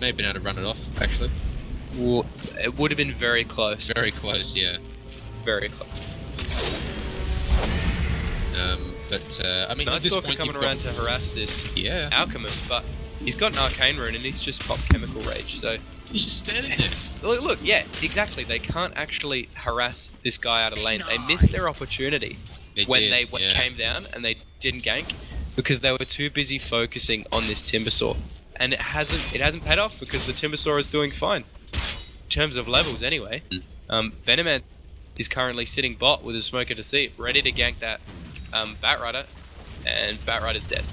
May have been able to run it off, actually. Well, it would have been very close. Very close, yeah. Very close. I mean, at this point, coming around to harass this Alchemist, but he's got an Arcane Rune and he's just popped Chemical Rage, so... He's just standing there. Look, yeah, exactly. They can't actually harass this guy out of lane. They missed their opportunity when they came down and they didn't gank because they were too busy focusing on this Timbersaw. And it hasn't paid off because the Timbersaw is doing fine. In terms of levels, anyway. Venoman is currently sitting bot with a Smoker to see, ready to gank that Batrider, and Batrider's dead.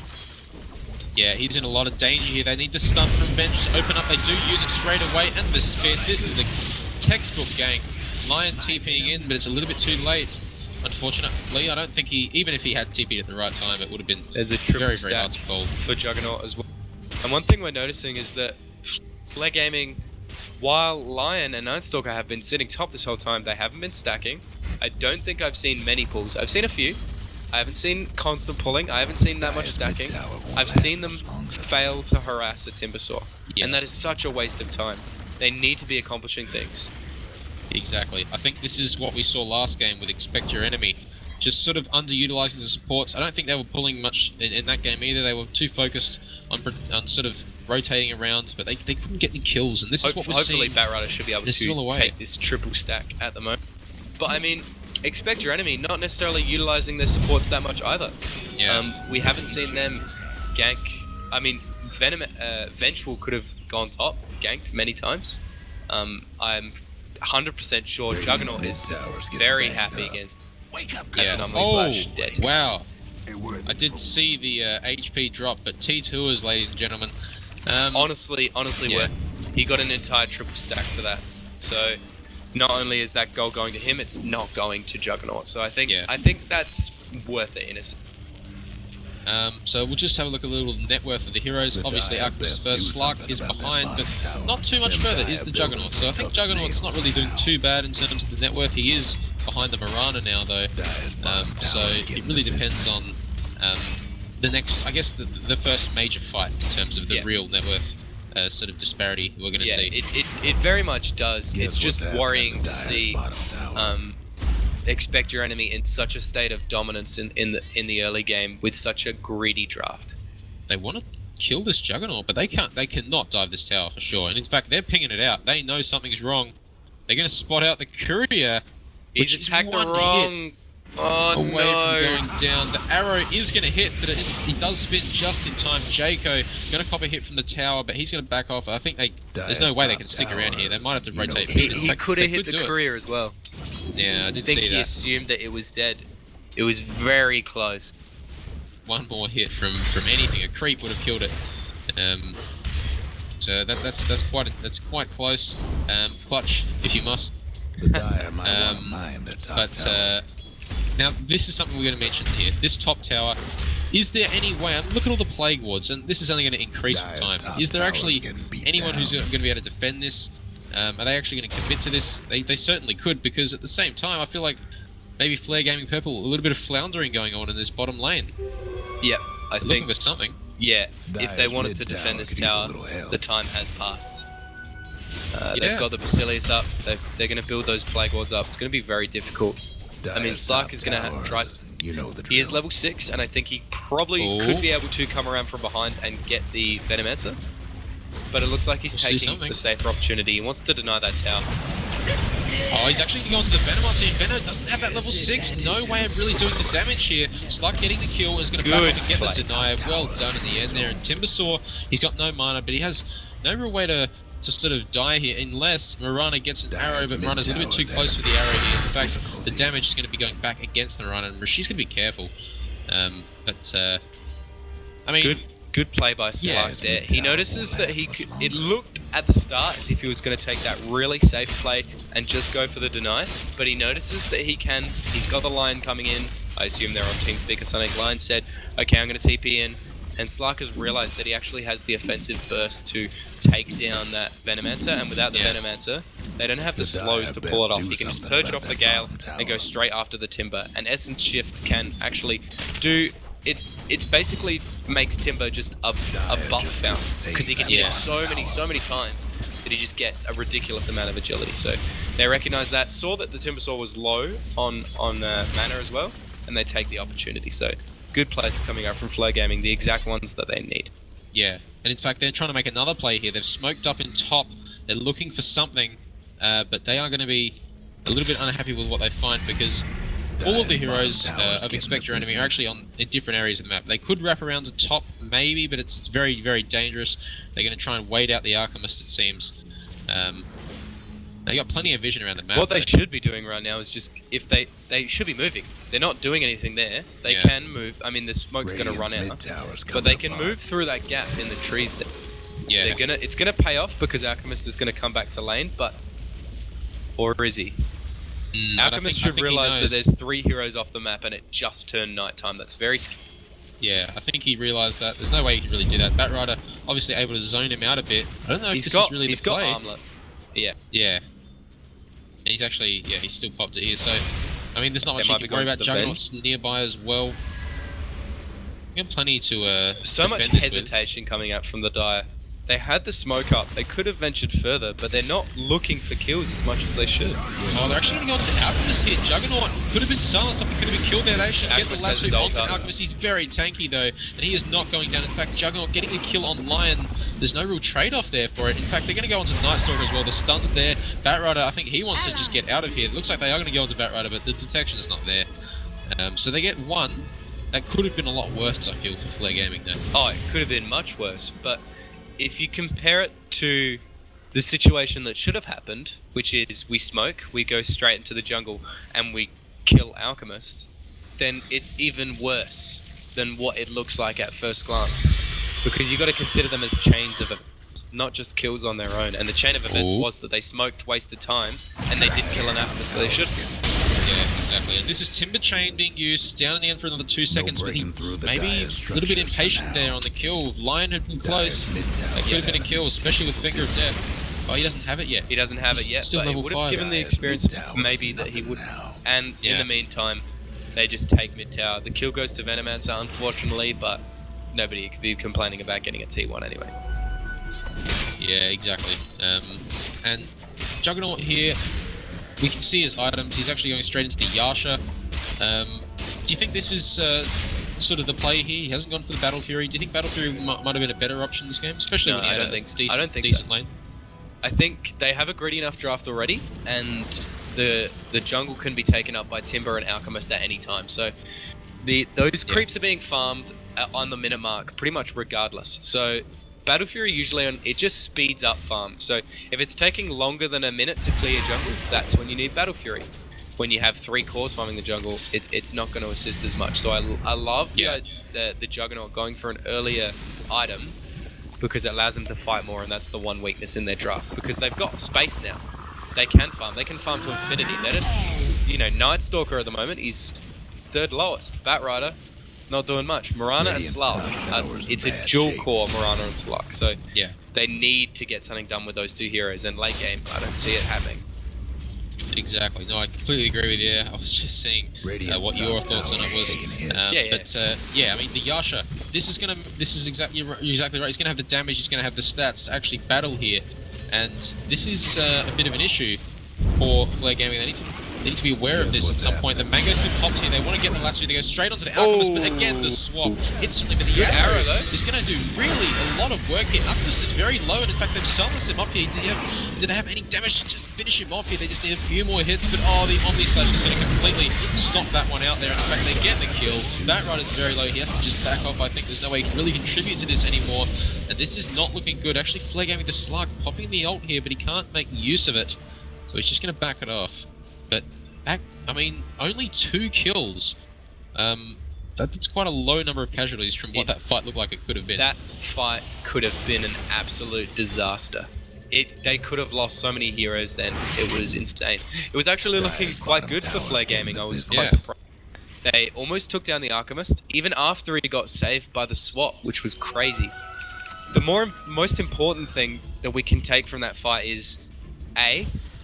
Yeah, he's in a lot of danger here. They need the stun from bench to open up. They do use it straight away, and the spin. This is a textbook gank. Lion TPing in, but it's a little bit too late. Unfortunately, I don't think even if he had TP'd at the right time, it would have been very, very hard to call. For Juggernaut as well. And one thing we're noticing is that Flare Gaming, while Lion and Nightstalker have been sitting top this whole time, they haven't been stacking. I don't think I've seen many pulls. I've seen a few. I haven't seen constant pulling. I haven't seen that much stacking. I've seen them fail to harass a Timbersaw. And that is such a waste of time. They need to be accomplishing things. Exactly. I think this is what we saw last game with Expect Your Enemy. Just sort of underutilizing the supports. I don't think they were pulling much in that game either. They were too focused on sort of rotating around, but they couldn't get any kills. And this is what we're seeing. Hopefully Batrider should be able to take this triple stack at the moment. But I mean, Expect Your Enemy not necessarily utilizing their supports that much either. Yeah. We haven't seen them gank. I mean, Vengeful could have gone top, ganked many times. I'm 100% sure Juggernaut is very happy against that anomaly / dead. Wow. I did see the HP drop, but T2ers, ladies and gentlemen. Honestly, he got an entire triple stack for that. So not only is that goal going to him, it's not going to Juggernaut. So I think that's worth it in a sense. So we'll just have a look at a little net worth of the heroes. Obviously, Alchemist first, Slark is behind, but not too much further is the Juggernaut. So I think Juggernaut's not really doing too bad in terms of the net worth. He is behind the Mirana now, though. So it really depends on the next, I guess, the first major fight in terms of the real net worth sort of disparity we're going to see. It very much does. It's just worrying to see Expect Your Enemy in such a state of dominance in the early game with such a greedy draft. They want to kill this Juggernaut, but they cannot dive this tower for sure. And in fact, they're pinging it out. They know something's wrong. They're going to spot out the courier. He's attacked the wrong. Oh, away from going down. The arrow is going to hit, but he does spin just in time. Jaco going to cop a hit from the tower, but he's going to back off. I think there's no way they can stick around here. They might have to rotate. He could have hit the courier as well. Yeah, I did see that. He assumed that it was dead. It was very close. One more hit from anything. A creep would have killed it. So that's quite close. Clutch if you must. Now this is something we're going to mention here. This top tower. Is there any way? Look at all the plague wards, and this is only going to increase with time. Is there actually anyone who's going to be able to defend this? Are they actually going to commit to this? They certainly could, because at the same time, I feel like maybe Flare Gaming Purple, a little bit of floundering going on in this bottom lane. Yeah, I think looking for something. Yeah, if they wanted to defend this tower, the time has passed. They've got the Basilius up. They're going to build those plague wards up. It's going to be very difficult. I mean, Slark is going to try. He is level 6, and I think he probably could be able to come around from behind and get the Venomancer. But it looks like he's taking the safer opportunity. He wants to deny that tower. Oh, he's actually going to the Venomancer. Veno doesn't have that level 6. No way of really doing the damage here. Slark getting the kill is going to back up and get the denier. Well done in the end there. And Timbersaw, he's got no mana, but he has no real way to sort of die here unless Mirana gets an arrow, but Mirana's a little bit too close for the arrow here. In fact, the damage is going to be going back against Mirana, and she's going to be careful. I mean... Good play by Slark there. He notices that it looked at the start as if he was going to take that really safe play and just go for the deny, but he notices that he's got the line coming in. I assume they're on TeamSpeak or something. Line said, okay, I'm going to TP in. And Slark has realized that he actually has the offensive burst to take down that Venomancer, and without the Venomancer, they don't have the slows to pull it off. He can just purge off the Gale and go straight after the Timber, and Essence Shift can actually do it basically makes Timber just a buff bounce because he can hit it so many times that he just gets a ridiculous amount of agility. So they recognize that, saw that the Timbersaw was low on mana as well, and they take the opportunity. So good plays coming out from Flare Gaming, the exact ones that they need. Yeah, and in fact they're trying to make another play here. They've smoked up in top. They're looking for something, but they are going to be a little bit unhappy with what they find because all of the heroes of Expect Your Enemy are actually in different areas of the map. They could wrap around the top, maybe, but it's very, very dangerous. They're going to try and wait out the Alchemist, it seems. They got plenty of vision around the map. What they should be doing right now is just, if they should be moving. They're not doing anything there. They can move. I mean, the smoke's going to run out, but they can move through that gap in the trees there. Yeah. It's gonna pay off because Alchemist is gonna come back to lane, or is he? Alchemist should realize that there's 3 heroes off the map and it just turned nighttime. That's very scary. Yeah, I think he realised that. There's no way he can really do that. Batrider obviously able to zone him out a bit. I don't know if this is really the play. He's got armlet. Yeah. Yeah. And he's actually, he's still popped it here. So, I mean, there's not much you can worry about. Juggernaut's nearby as well. We have plenty to so much hesitation coming out from the Dire. They had the smoke up. They could have ventured further, but they're not looking for kills as much as they should. Oh, they're actually going to go on to Alchemist here. Juggernaut could have been silenced up. He could have been killed there. They should get the lasso onto Alchemist. He's very tanky though, and he is not going down. In fact, Juggernaut getting a kill on Lion. There's no real trade-off there for it. In fact, they're going to go on to Nightstalker as well. The stun's there. Batrider, I think he wants to just get out of here. It looks like they are going to go on to Batrider, but the detection is not there. So they get one. That could have been a lot worse, I feel, for Flare Gaming though. Oh, it could have been much worse, but if you compare it to the situation that should have happened, which is we smoke, we go straight into the jungle, and we kill Alchemist, then it's even worse than what it looks like at first glance. Because you got to consider them as chains of events, not just kills on their own. And the chain of events was that they smoked, wasted time, and they didn't kill an Alchemist, but they should. Yeah, exactly. And this is Timber Chain being used. It's down in the end for another 2 seconds, but he maybe a little bit impatient there on the kill. Lion had been close. That could have been a kill, especially with Finger of Death. Oh, he doesn't have it yet. He doesn't have it yet, still but it would have given the experience maybe that he would. And in the meantime, they just take mid tower. The kill goes to Venomancer, unfortunately, but nobody could be complaining about getting a T1 anyway. Yeah, exactly. And Juggernaut here, we can see his items. He's actually going straight into the Yasha. Do you think this is sort of the play here? He hasn't gone for the Battle Fury. Do you think Battle Fury might have been a better option this game? Especially when he had a decent lane. I think they have a greedy enough draft already, and the jungle can be taken up by Timber and Alchemist at any time. So those creeps are being farmed on the minute mark pretty much regardless. So Battle Fury usually it just speeds up farm. So if it's taking longer than a minute to clear jungle, that's when you need Battle Fury. When you have 3 cores farming the jungle, it's not going to assist as much. So I love the Juggernaut going for an earlier item because it allows them to fight more, and that's the one weakness in their draft. Because they've got space now. They can farm. They can farm to infinity. They don't, Nightstalker at the moment is 3rd lowest. Batrider, not doing much. Mirana and Slug, it's a dual core Mirana and Slug, so they need to get something done with those 2 heroes, and late game, I don't see it happening. Exactly. No, I completely agree with you. I was just seeing what your thoughts on it was. I mean, the Yasha, you're exactly right. He's gonna have the damage, he's gonna have the stats to actually battle here, and this is a bit of an issue for Flare Gaming. They need to be aware of this at some point. The Mango's been popped here. They want to get the lasso. They go straight onto the Alchemist, but again, the swap instantly. But the arrow though is going to do really a lot of work here. Alchemist is very low, and in fact, they've silenced him up here. Did they have any damage to just finish him off here? They just need a few more hits, but the Omni Slash is going to completely stop that one out there. In fact, they get the kill. Batrider's very low. He has to just back off. I think there's no way he can really contribute to this anymore, and this is not looking good. Actually, Flare Gaming the Slug popping the ult here, but he can't make use of it, so he's just going to back it off. But I mean, only 2 kills. That's quite a low number of casualties from what that fight looked like it could have been. That fight could have been an absolute disaster. They could have lost so many heroes then. It was insane. It was actually looking quite good for Flare Gaming. I was quite surprised. They almost took down the Alchemist, even after he got saved by the swap, which was crazy. The most important thing that we can take from that fight is,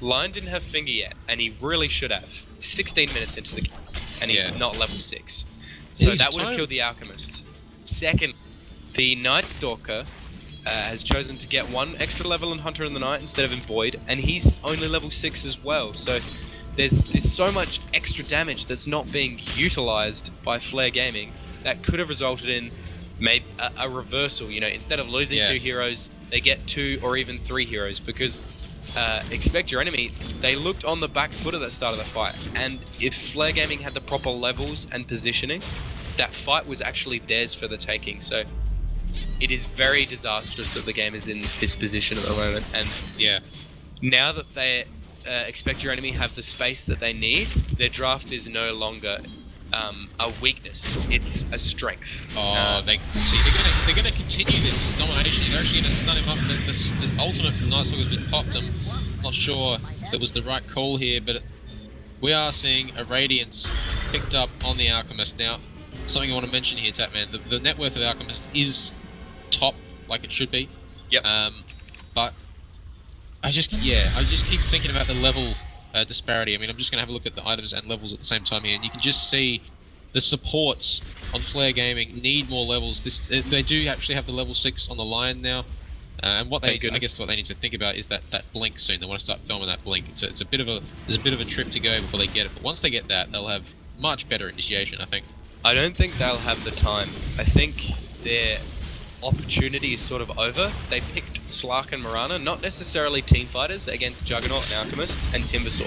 Lion didn't have Finger yet, and he really should have. 16 minutes into the game, and he's not level 6. So that would have killed the Alchemist. Second, the Night Stalker has chosen to get 1 extra level in Hunter in the Night instead of in Void, and he's only level 6 as well. So there's so much extra damage that's not being utilized by Flare Gaming that could have resulted in maybe a reversal. You know, instead of losing 2 heroes, they get 2 or even 3 heroes, because Expect Your Enemy, they looked on the back foot at the start of the fight, and if Flare Gaming had the proper levels and positioning, that fight was actually theirs for the taking. So it is very disastrous that the game is in this position at the moment, and now that they Expect Your Enemy have the space that they need, their draft is no longer a weakness, it's a strength. They're gonna continue this domination. They're actually gonna stun him up. The ultimate from Night Stalker's been popped. I'm not sure if it was the right call here, but we are seeing a Radiance picked up on the Alchemist. Now, something I want to mention here, Tapman, the net worth of the Alchemist is top, like it should be. Yep. But I just keep thinking about the level disparity. I mean, I'm just going to have a look at the items and levels at the same time here, and you can just see the supports on Flare Gaming need more levels. They do actually have the level 6 on the Lion now, and I guess what they need to think about is that blink soon. They want to start filming that blink. There's a bit of a trip to go before they get it, but once they get that, they'll have much better initiation, I think. I don't think they'll have the time. I think their opportunity is sort of over. They picked Slark and Mirana, not necessarily team fighters, against Juggernaut and Alchemist and Timbersaw,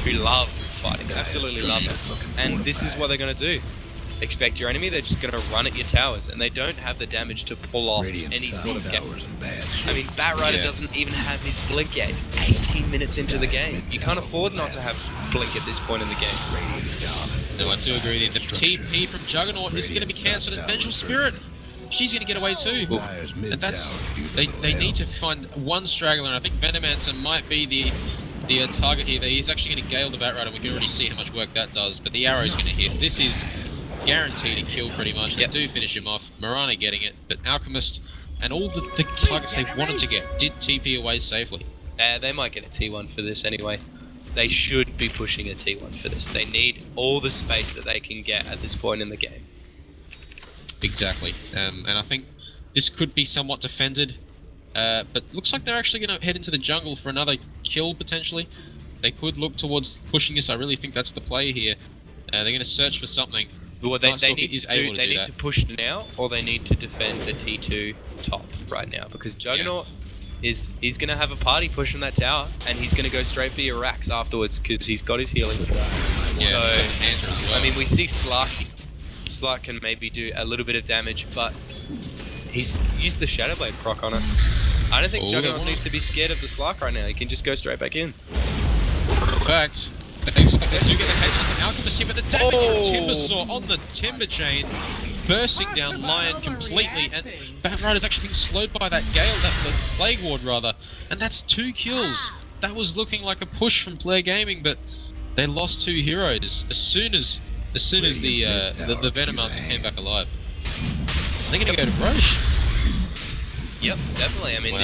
who love fighting, absolutely love it. And this is what they're going to do. Expect Your Enemy, they're just going to run at your towers, and they don't have the damage to pull off any sort of game. I mean, Batrider doesn't even have his blink yet. It's 18 minutes into the game. You can't afford not to have blink at this point in the game. No, I do agree with you. The TP from Juggernaut isn't going to be cancelled, and Vengeful Spirit, she's going to get away too. And they need to find one straggler, and I think Venomancer might be the target here. He's actually going to gale the Batrider, and we can already see how much work that does, but the arrow's going to hit. This is guaranteed to kill pretty much. They do finish him off. Mirana getting it, but Alchemist and all the targets they wanted to get did TP away safely. They might get a T1 for this anyway. They should be pushing a T1 for this. They need all the space that they can get at this point in the game. Exactly, and I think this could be somewhat defended, but looks like they're actually going to head into the jungle for another kill potentially. They could look towards pushing this. I really think that's the play here. They're going to search for something. Well, they need to push now, or they need to defend the T2 top right now, because Juggernaut he's going to have a party pushing that tower, and he's going to go straight for your racks afterwards because he's got his healing. So, I mean, we see Slark can maybe do a little bit of damage, but he's used the Shadow Blade proc on it. I don't think Juggernaut needs to be scared of the Slark right now. He can just go straight back in. In fact, they do get the patience. Alchemist here, but the damage from Timbersaw on the Timber Chain, bursting down Lion completely, and Batrider's actually being slowed by that Gale, the Plague Ward rather, and that's 2 kills. That was looking like a push from Flare Gaming, but they lost 2 heroes as soon as the Venomancer came back alive. They're going to go to Roche. Yep, definitely. I mean,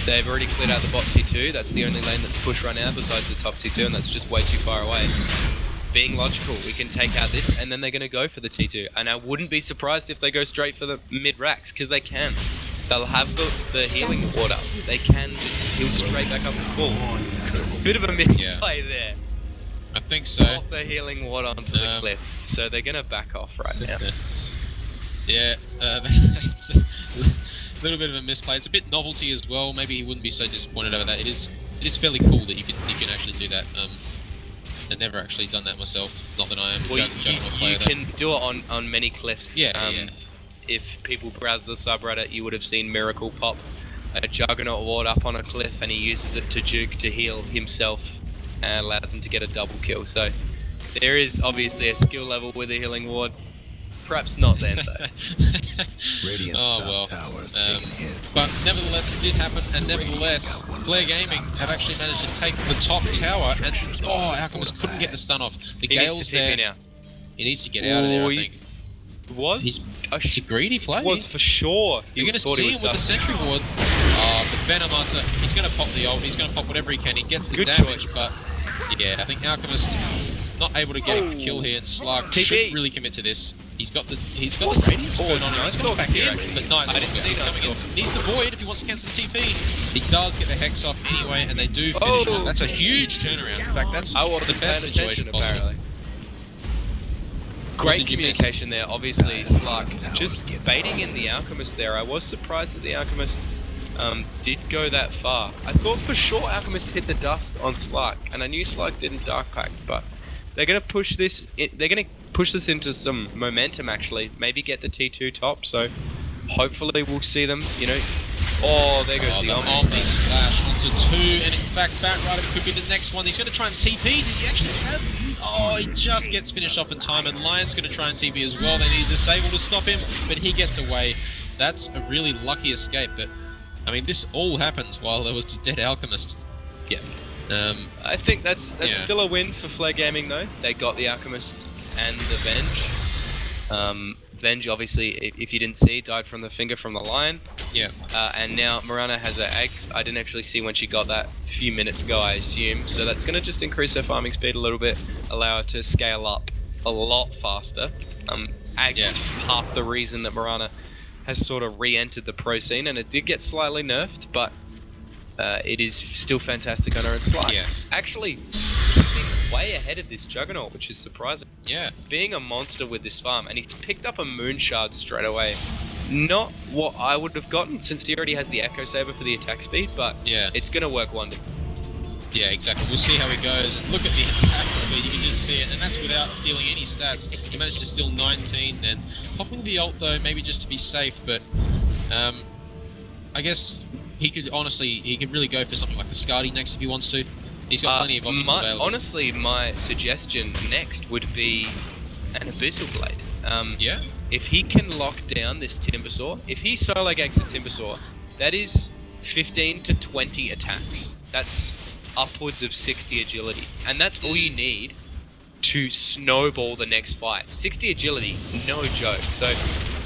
they've already cleared out the bot T2. That's the only lane that's pushed right now besides the top T2, and that's just way too far away. Being logical, we can take out this, and then they're going to go for the T2. And I wouldn't be surprised if they go straight for the mid-racks, because they can. They'll have the healing ward up. They can just heal straight back up to full. Bit of a misplay there. I think so. Off the healing ward onto the cliff, so they're going to back off right now. It's a little bit of a misplay. It's a bit novelty as well. Maybe he wouldn't be so disappointed over that. It is fairly cool that you can actually do that. I've never actually done that myself. Not that I am. Well, you can do it on many cliffs. If people browse the subreddit, you would have seen Miracle pop a Juggernaut ward up on a cliff, and he uses it to juke to heal himself and allows him to get a double kill. So there is obviously a skill level with a healing ward. Perhaps not then, though. But nevertheless, it did happen, and nevertheless, Flare Gaming have actually managed to take the top tower, and Alchemist couldn't get the stun off. The Gale's there. Now. He needs to get out of there, I think. He's a greedy play. Was for sure. You're going to see him with the Sentry Ward. The Venomancer, he's going to pop the ult, he's going to pop whatever he can. He gets the damage, but yeah, I think Alchemist not able to get a kill here, and Slark should really commit to this. He's got the radiance going on, and he's got the back here, but nice. I didn't see that coming in. Needs to void if he wants to cancel the TP. He does get the Hex off anyway, and they do finish him. That's a huge turnaround. In fact, that's the best situation possible. Great communication there, obviously. Slark just baiting in the Alchemist there. I was surprised that the Alchemist did go that far. I thought for sure Alchemist hit the dust on Slark, and I knew Slark didn't Dark Pact, but they're gonna push this. They're gonna push this into some momentum, actually. Maybe get the T2 top. So hopefully we'll see them. You know. Oh, there goes the Omni slash onto 2, and in fact, Batrider could be the next one. He's going to try and TP. Does he actually have? Oh, he just gets finished off in time, and Lion's going to try and TP as well. They need Disable to stop him, but he gets away. That's a really lucky escape, but I mean, this all happened while there was a dead Alchemist. Yeah. I think that's still a win for Flare Gaming, though. They got the Alchemist and the Venge. Venge, obviously, if you didn't see, died from the finger from the Lion. Yeah. And now Mirana has her eggs. I didn't actually see when she got that a few minutes ago, I assume. So that's going to just increase her farming speed a little bit, allow her to scale up a lot faster. Eggs is half the reason that Mirana has sort of re-entered the pro scene, and it did get slightly nerfed, but it is still fantastic on her and Slark. Yeah. Actually, keeping way ahead of this Juggernaut, which is surprising. Yeah. Being a monster with this farm, and he's picked up a Moon Shard straight away. Not what I would have gotten, since he already has the Echo Saber for the attack speed, but it's going to work wonders. Yeah, exactly. We'll see how he goes. And look at the attack speed, you can just see it, and that's without stealing any stats. He managed to steal 19, then popping the ult though, maybe just to be safe, but I guess he could really go for something like the Skadi next if he wants to. He's got plenty of options available. Honestly, my suggestion next would be an Abyssal Blade. Yeah? If he can lock down this Timbersaw, if he solo ganks the Timbersaw, that is 15 to 20 attacks. That's upwards of 60 agility. And that's all you need to snowball the next fight. 60 agility, no joke. So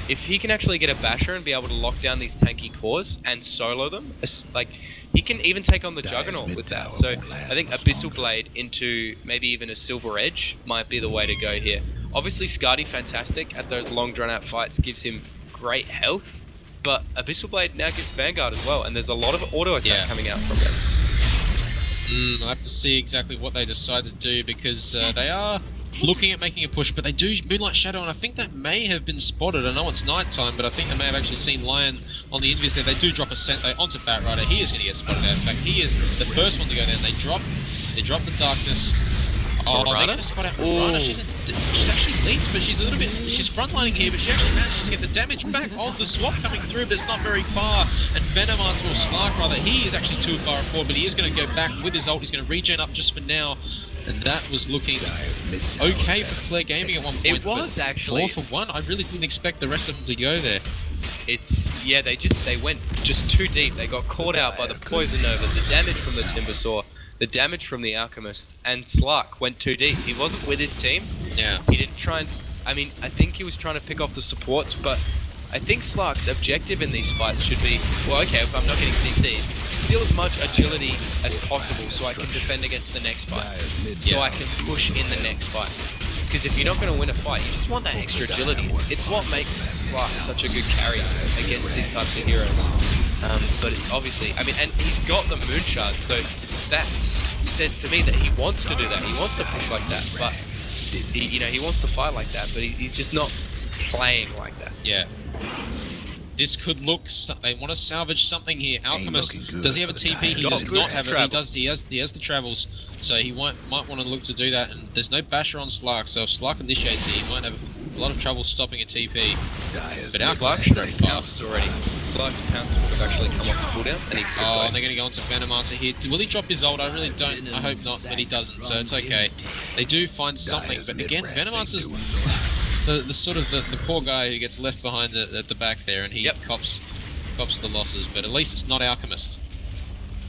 if he can actually get a Basher and be able to lock down these tanky cores and solo them, like, he can even take on the Juggernaut with that. So I think Abyssal Blade into maybe even a Silver Edge might be the way to go here. Obviously, Skadi, fantastic at those long drawn-out fights, gives him great health, but Abyssal Blade now gives Vanguard as well, and there's a lot of auto attack coming out from them. I'll have to see exactly what they decide to do, because they are looking at making a push, but they do Moonlight Shadow, and I think that may have been spotted. I know it's night time, but I think they may have actually seen Lion on the invis there. They do drop a Sentei onto Batrider. He is going to get spotted out. In fact, he is the first one to go down. They drop the Darkness. Oh, they're going to spot out Mirana. She's actually leaped, but she's frontlining here, but she actually manages to get the damage back on the swap coming through, but it's not very far. And Venomancer, or Slark rather, he is actually too far forward, but he is going to go back with his ult. He's going to regen up just for now. And that was looking okay for Flare Gaming at one point. It was actually 4 for 1. I really didn't expect the rest of them to go there. They went just too deep. They got caught out by the Poison Nova, the damage from the Timbersaw, the damage from the Alchemist, and Slark went too deep. He wasn't with his team. Yeah. He didn't try and... I mean, I think he was trying to pick off the supports, but I think Slark's objective in these fights should be, well, okay, if I'm not getting CC'd, steal as much agility as possible so I can defend against the next fight. So I can push in the next fight. Because if you're not going to win a fight, you just want that extra agility. It's what makes Slark such a good carry against these types of heroes. But it's obviously, I mean, and he's got the Moon Shard, so that says to me that he wants to do that. He wants to push like that, but he wants to fight like that, but he's just not playing like that. Yeah. This could look. They want to salvage something here. Alchemist, does he have a TP? He does not have it. He has the travels, so he might want to look to do that. And there's no Basher on Slark, so if Slark initiates it, he might have a lot of trouble stopping a TP. But Alchemist should have fast already. Slark's pounce would have actually come off the cooldown, and he could and they're going to go into Venomancer here. Will he drop his ult? I really don't. I hope not, but he doesn't, so it's okay. They do find something, but again, Venomancer's the poor guy who gets left behind at the back there, and he cops the losses. But at least it's not Alchemist.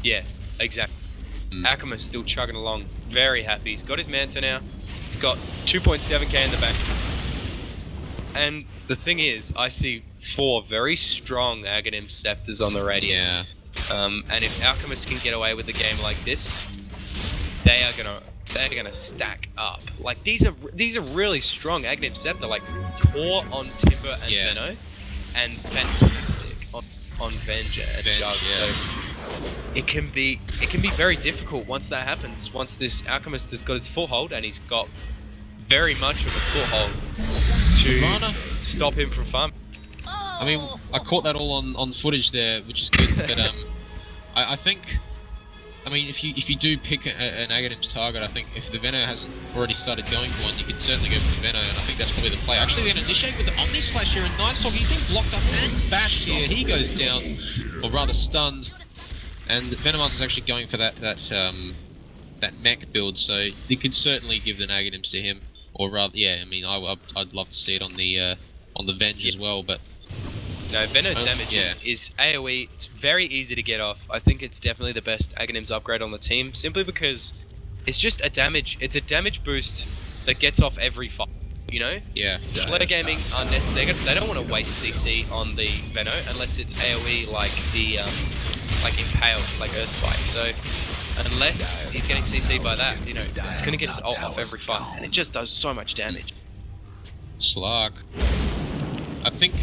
Yeah, exactly. Alchemist still chugging along, very happy. He's got his Manta now. He's got 2.7k in the bank. And the thing is, I see 4 very strong Aghanim Scepters on the radio. Yeah. And if Alchemist can get away with a game like this, they're they're gonna stack up. Like these are really strong Aghanim Scepter, like core on Timber and Venno, and fantastic on Venger and Jug. So it can be very difficult once that happens. Once this Alchemist has got its full hold, and he's got very much of a full hold to stop him from farming. I mean, I caught that all on footage there, which is good. But I think, I mean, if you do pick an Aghanim's target, I think if the Venno hasn't already started going for one, you can certainly go for the Venno, and I think that's probably the play. Actually, they're going to initiate with the Omni Slash here, and Nice Talk, he's been blocked up and bashed here. He goes down, or rather stunned, and the Venomancer's actually going for that mech build, so you could certainly give the Aghanims to him, or rather, yeah, I mean, I'd love to see it on the Venge as well, but. No, Venno's damage is AoE. It's very easy to get off. I think it's definitely the best Aghanim's upgrade on the team, simply because it's just a damage. It's a damage boost that gets off every fight. You know? Yeah. Flare Gaming they don't want to waste CC on the Venno unless it's AoE like the like Impale, like Earthspike. So unless he's getting CC by that, you know, it's gonna get his ult off every fight, and it just does so much damage. Slark. I think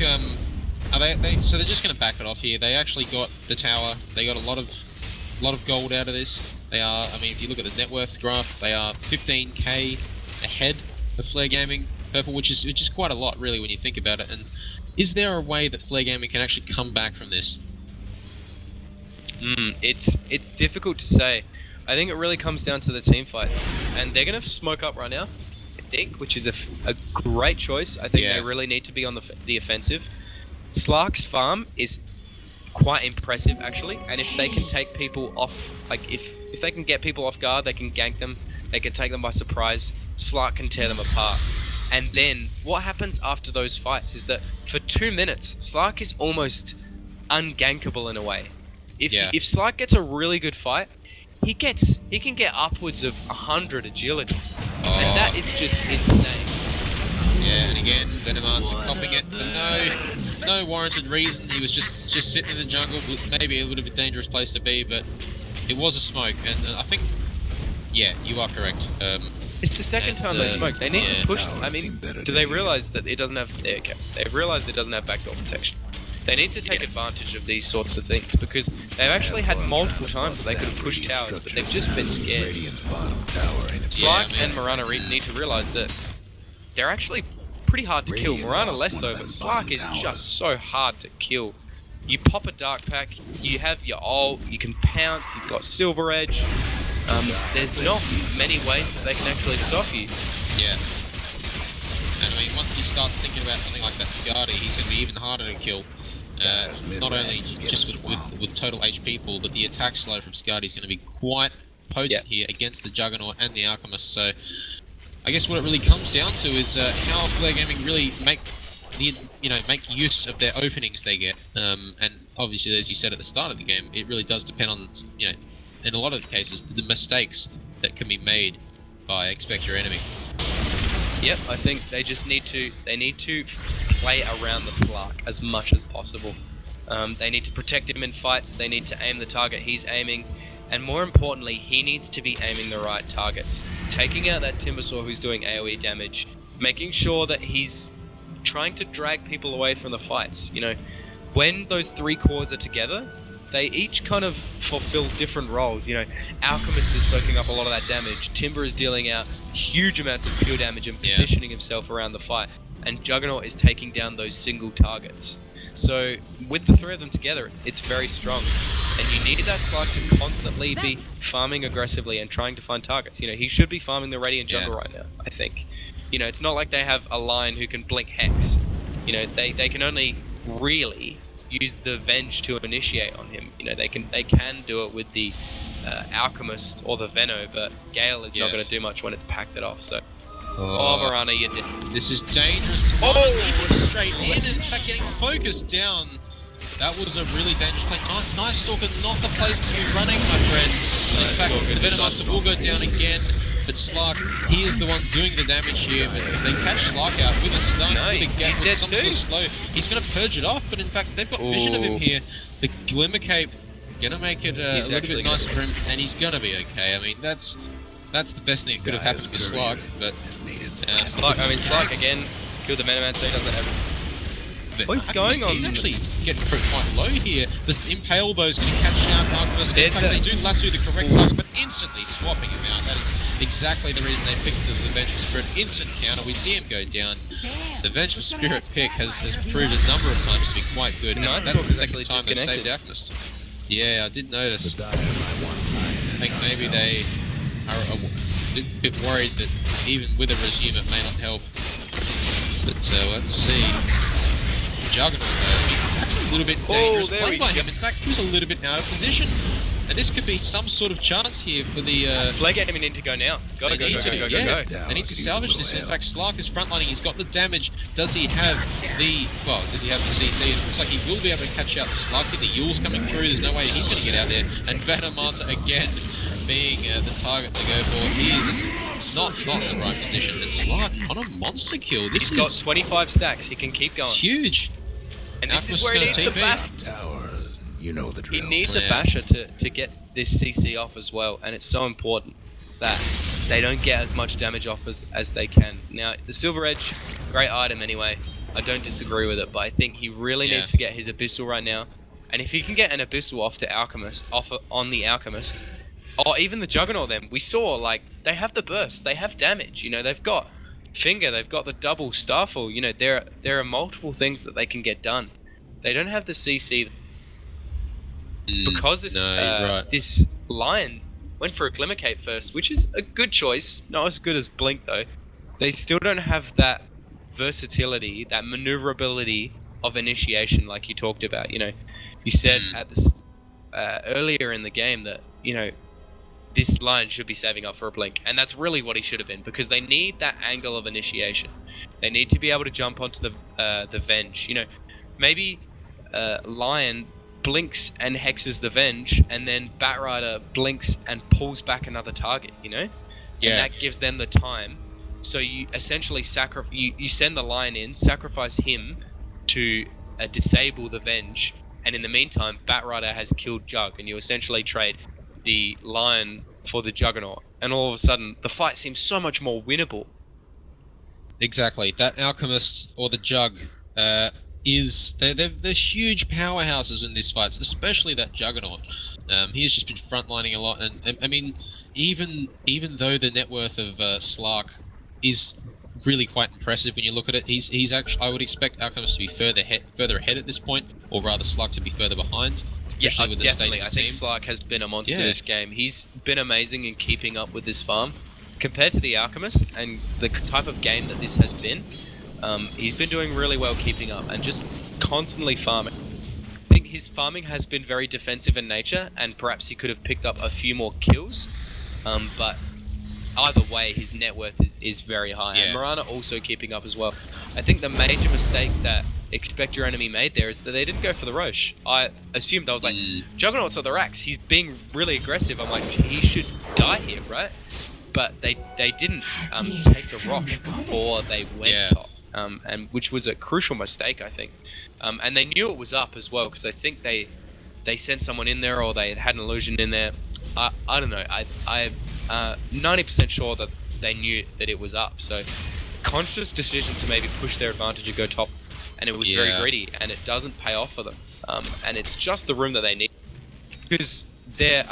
so they're just going to back it off here. They actually got the tower. They got a lot of gold out of this. They are, I mean, if you look at the net worth graph, they are 15k ahead of Flare Gaming Purple, which is quite a lot, really, when you think about it. And is there a way that Flare Gaming can actually come back from this? It's difficult to say. I think it really comes down to the team fights, and they're going to smoke up right now, I think, which is a great choice. I think they really need to be on the offensive. Slark's farm is quite impressive, actually, and if they can take people off, like if they can get people off guard, they can gank them, they can take them by surprise, Slark can tear them apart. And then what happens after those fights is that for 2 minutes, Slark is almost ungankable in a way. If Slark gets a really good fight, he can get upwards of 100 agility, and that is just insane. Yeah, and again, Venomancer copying it, but no warranted reason. He was just sitting in the jungle, maybe a little bit dangerous place to be, but it was a smoke, and I think, yeah, you are correct. It's the second time they smoked. They need to push. I mean, do they realize that it doesn't have? They've realized it doesn't have backdoor protection. They need to take advantage of these sorts of things, because they've actually had multiple times that they could have pushed towers, but they've just been scared. Slark and Mirana need to realize that they're actually pretty hard to kill. Mirana less so, but Slark is just so hard to kill. You pop a Dark Pack, you have your ult, you can pounce, you've got Silver Edge. There's not many ways that they can actually stop you. Yeah. And I mean, once he starts thinking about something like that Skadi, he's going to be even harder to kill. Not only just with total HP pool, but the attack slow from Skadi is going to be quite potent here against the Juggernaut and the Alchemist. So I guess what it really comes down to is how Flare Gaming really make use of their openings they get. And obviously, as you said at the start of the game, it really does depend on, you know, in a lot of cases, the mistakes that can be made by Expect Your Enemy. Yep, I think they just need to play around the Slark as much as possible. They need to protect him in fights, they need to aim the target he's aiming, and more importantly, he needs to be aiming the right targets. Taking out that Timbersaw who's doing AoE damage, making sure that he's trying to drag people away from the fights. You know, when those three cores are together, they each kind of fulfill different roles. You know, Alchemist is soaking up a lot of that damage, Timber is dealing out huge amounts of pure damage and positioning himself around the fight, and Juggernaut is taking down those single targets. So with the three of them together, it's very strong, and you need that Slark to constantly be farming aggressively and trying to find targets. You know, he should be farming the Radiant Jungle right now, I think. You know, it's not like they have a line who can blink Hex. You know, they can only really use the Venge to initiate on him. You know, they can do it with the Alchemist or the Venno, but Gale is not going to do much when it's packed it off. So, Mirana, you did. This is dangerous. Leaping straight in, and in fact getting focused down. That was a really dangerous play. Nice Stalker, not the place to be running, my friend. In fact, the Venomancer will go down again, but Slark, he is the one doing the damage here. But if they catch Slark out with a stun, with a gap, with some sort of slow, he's going to purge it off. But in fact, they've got vision of him here. The Glimmer Cape gonna make it a little bit nicer for him, and he's gonna be okay. I mean, that's that's the best thing that could have happened with Slug, but... Slug again, killed the Meta Man, so he doesn't have... What's going on? He's actually getting quite low here. The Impale, though, is going to catch down Alchemist. In fact, they do lasso the correct target, but instantly swapping him out. That is exactly the reason they picked the Vengeful Spirit. Instant counter, we see him go down. The Vengeful Spirit pick has proved a number of times to be quite good. And that's the second time they've saved Alchemist. Yeah, I did notice. I think maybe they are a bit worried that even with a resume it may not help. But we'll have to see. Juggernaut, that's a little bit dangerous play by him. In fact, he was a little bit out of position. And this could be some sort of chance here for the... Flag enemy need to go now. Gotta go. They need to salvage this. In fact, Slark is frontlining. He's got the damage. Does he have the... Well, does he have the CC? It looks like he will be able to catch out the Slark here. The Yule's coming through. There's no way he's going to get out there. And Venomancer again being the target to go for. He is not in the right position. And Slark on a monster kill. He's got 25 stacks. He can keep going. It's huge. And this is where he needs the bash. You know the drill. He needs a basher to get this CC off as well, and it's so important that they don't get as much damage off as they can. Now, the Silver Edge, great item anyway. I don't disagree with it, but I think he really needs to get his Abyssal right now. And if he can get an Abyssal off on the Alchemist, or even the Juggernaut, then we saw like they have the burst, they have damage. You know, they've got Finger, they've got the double Starfall. You know, there are multiple things that they can get done. They don't have the CC because this Lion went for a Glimmercape first, which is a good choice. Not as good as Blink though. They still don't have that versatility, that maneuverability of initiation like you talked about. You know, you said at this earlier in the game that this Lion should be saving up for a Blink, and that's really what he should have been, because they need that angle of initiation. They need to be able to jump onto the Venge. You know, maybe Lion blinks and hexes the Venge, and then Batrider blinks and pulls back another target. You know, and that gives them the time. So you essentially you send the Lion in, sacrifice him to disable the Venge, and in the meantime, Batrider has killed Jug, and you essentially trade the Lion for the Juggernaut, and all of a sudden the fight seems so much more winnable. Exactly. That Alchemist or the Jug they're huge powerhouses in this fight, especially that Juggernaut. He has just been frontlining a lot, and I mean, even though the net worth of Slark is really quite impressive when you look at it, he's actually, I would expect Alchemist to be further ahead at this point, or rather Slark to be further behind. Yeah, definitely. I think Slark has been a monster this game. He's been amazing in keeping up with this farm. Compared to the Alchemist and the type of game that this has been, he's been doing really well keeping up and just constantly farming. I think his farming has been very defensive in nature, and perhaps he could have picked up a few more kills. But either way, his net worth is very high. And Mirana also keeping up as well. I think the major mistake that Expect Your Enemy made there is that they didn't go for the Roche. I assumed, I was like, Juggernaut's on the racks, he's being really aggressive. I'm like, he should die here, right? But they didn't take the Roche before they went top, and which was a crucial mistake, I think. And they knew it was up as well, because I think they sent someone in there, or they had an illusion in there. I don't know. I'm 90% sure that they knew that it was up. So conscious decision to maybe push their advantage and go top, and it was very greedy, and it doesn't pay off for them. And it's just the room that they need, because their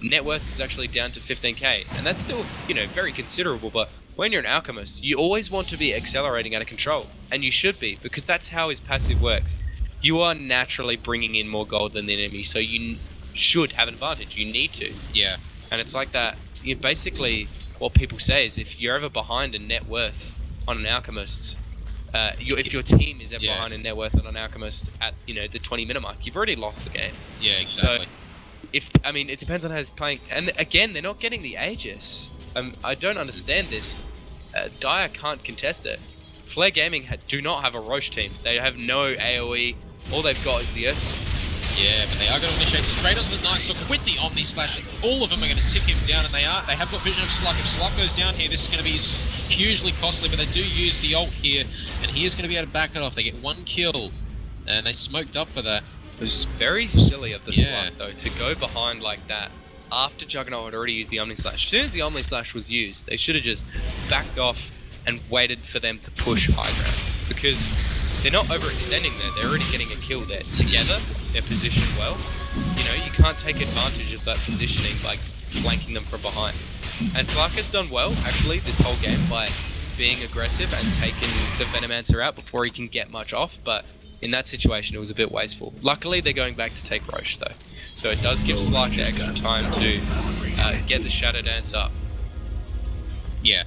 net worth is actually down to 15k, and that's still, very considerable. But when you're an Alchemist, you always want to be accelerating out of control, and you should be, because that's how his passive works. You are naturally bringing in more gold than the enemy, so you should have an advantage. You need to. Yeah. And it's like that. Basically, what people say is, if you're ever behind in net worth on an Alchemist, if your team is ever behind in net worth on an Alchemist at the 20-minute mark, you've already lost the game. Yeah, exactly. So, it depends on how he's playing. And again, they're not getting the Aegis. I don't understand this. Dire can't contest it. Flare Gaming do not have a Roche team. They have no AoE. All they've got is the Earth. Yeah, but they are going to initiate straight onto the Night Stalker with the Omni Slash. All of them are going to tick him down, and they have got vision of Slug. If Slug goes down here, this is going to be hugely costly, but they do use the ult here, and he is going to be able to back it off. They get one kill, and they smoked up for that. It was very silly of the Slug, though, to go behind like that after Juggernaut had already used the Omni Slash. As soon as the Omni Slash was used, they should have just backed off and waited for them to push high ground. Because they're not overextending there, they're already getting a kill there. Together, they're positioned well. You know, you can't take advantage of that positioning by flanking them from behind. And Clark has done well, actually, this whole game by being aggressive and taking the Venomancer out before he can get much off, but in that situation it was a bit wasteful. Luckily they're going back to take Roche though, so it does give Slark the extra time to get the Shadow Dance up. Yeah,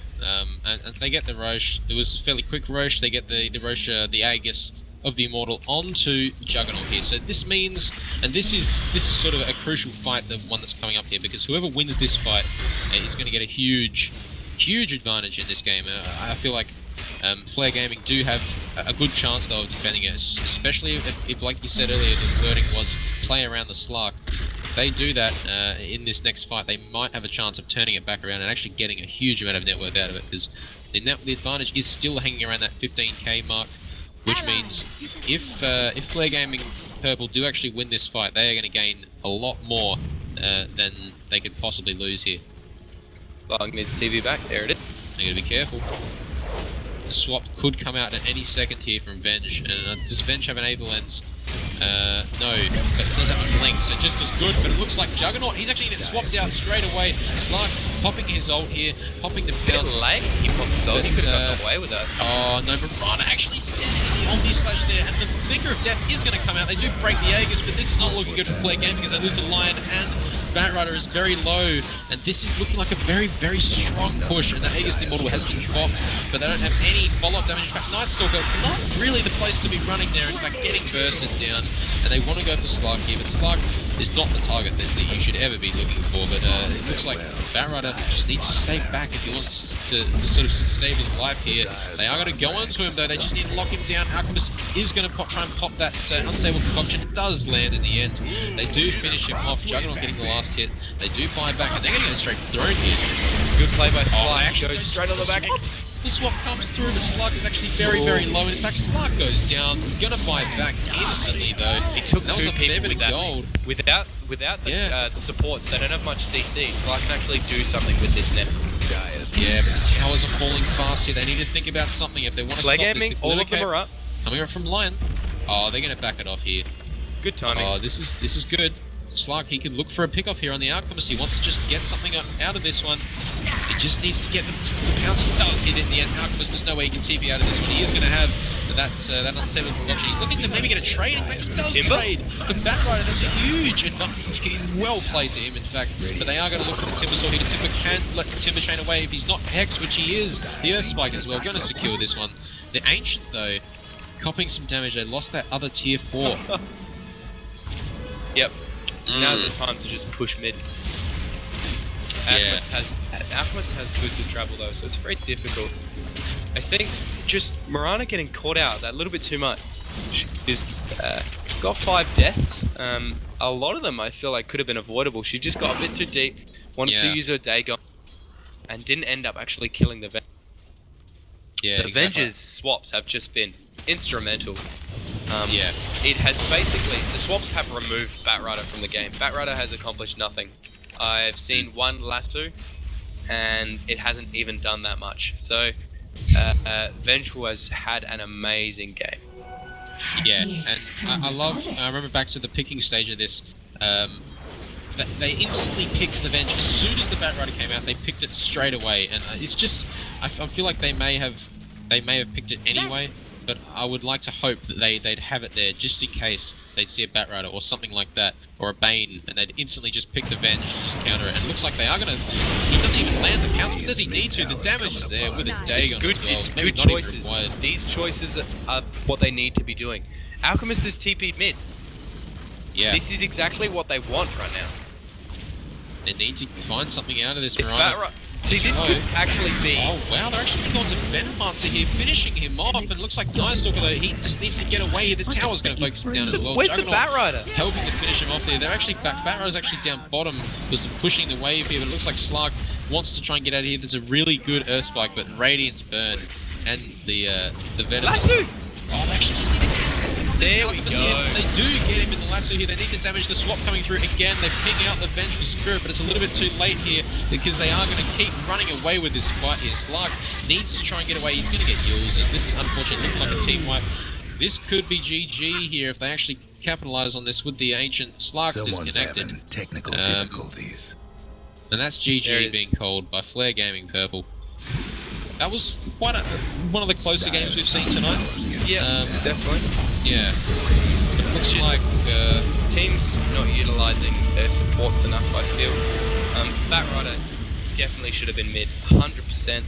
and they get the Roche. It was a fairly quick Roche. They get the Roche, the Aegis of the Immortal onto Juggernaut here. So this means, and this is sort of a crucial fight, the one that's coming up here, because whoever wins this fight is going to get a huge advantage in this game. I feel like Flare Gaming do have a good chance though of defending it, especially if like you said earlier, the wording was play around the Slark. If they do that in this next fight, they might have a chance of turning it back around and actually getting a huge amount of net worth out of it, because the advantage is still hanging around that 15k mark, which means if Flare Gaming Purple do actually win this fight, they are going to gain a lot more than they could possibly lose here. Slark needs TV back, there it is. They're going to be careful. The swap could come out at any second here from Venge. Does Venge have an able lens? No, but it does have a blink, so just as good, but it looks like Juggernaut, he's actually going to get swapped out straight away. Slark popping his ult here, popping the bounce. Late, he popped his ult, he could have gotten away with that. Oh no, Mirana actually on the slash there, and the Finger of Death is going to come out. They do break the Aegis, but this is not looking good for Flare Gaming because they lose a Lion, and Batrider is very low, and this is looking like a very, very strong push, and the Aegis the Immortal has been dropped, but they don't have any follow-up damage. In fact, Nightstalker, not really the place to be running there, in fact getting bursted down, and they want to go for Slark here, but Slark is not the target that you should ever be looking for, but it looks like Batrider just needs to stay back if he wants to sort of save his life here. They are going to go onto him though, they just need to lock him down. Alchemist is going to try and pop that unstable concoction. It does land in the end. They do finish him off, Juggernaut getting the last hit. They do buy back, and they're going to go straight for Throne here. Good play by Slark. Actually goes straight on the back. The swap comes through, but Slark is actually very, very low. In fact, Slark goes down. He's going to buy back instantly, though. He took that was a fair bit of gold. Without the supports, they don't have much CC. Slark can actually do something with this net. Yeah, but the towers are falling fast here. They need to think about something if they want to stop this. All of them are up. Coming up from Lion. Oh, they're going to back it off here. Good timing. Oh, this is good. Slark, he could look for a pick-off here on the Alchemist. He wants to just get something out of this one. He just needs to get the pounce. He does hit in the end. Alchemist, there's no way he can TP out of this one. He is going to have that unstable concoction. He's looking to maybe get a trade. In fact, he does trade. But Batrider, that's a huge advantage. Well played to him, in fact. But they are going to look for the Timber Sword here. The Timber can let the Timber Chain away if he's not Hex, which he is. The Earth Spike as well. Going to secure this one. The Ancient, though, copying some damage. They lost that other tier 4. Yep. Now's the time to just push mid. Alchemist has boots of travel though, so it's very difficult. I think just Mirana getting caught out that little bit too much. She's got 5 deaths. A lot of them I feel like could have been avoidable. She just got a bit too deep, wanted to use her Dagon, and didn't end up actually killing the Venge. Yeah, the Venge's swaps have just been instrumental. Yeah. It has basically, the swaps have removed Batrider from the game. Batrider has accomplished nothing. I've seen one lasso, and it hasn't even done that much. So, Vengeful has had an amazing game. Yeah, and I remember back to the picking stage of this, they instantly picked the Venge. As soon as the Batrider came out, they picked it straight away, and it's just, I feel like they may have picked it anyway. But I would like to hope that they'd have it there just in case they'd see a Batrider or something like that, or a Bane, and they'd instantly just pick the Venge and just counter it. And it looks like they are going to... He doesn't even land the pounce, but does he need to? The damage is there with a Dagon as well. It's good choices. These choices are what they need to be doing. Alchemist is TP'd mid. Yeah. This is exactly what they want right now. They need to find something out of this, Mirana. See, this could actually be... Oh, wow, they're actually going to Venomancer here, finishing him off, and it looks like Nightstalker, though, he just needs to get away. The tower's going to focus him down as well. Where's the Batrider? Helping to finish him off there. They're actually back. Batrider's actually down bottom, just pushing the wave here, but it looks like Slark wants to try and get out of here. There's a really good Earth Spike, but Radiant's burn, and the Venom... Lasso! Oh, they actually just need to There we go. They do get him in the lasso here. They need to damage the swap coming through again. They ping out the Vengeful Spirit, but it's a little bit too late here because they are going to keep running away with this fight here. Slark needs to try and get away. He's going to get Yules, and this is unfortunately looking like a team wipe. This could be GG here if they actually capitalize on this with the Ancient. Slark's disconnected. Having technical difficulties. And that's GG being called by Flare Gaming Purple. That was quite one of the closer games we've seen tonight. Yeah, definitely. Yeah. It looks like teams not utilising their supports enough, I feel. Batrider definitely should have been mid, 100%.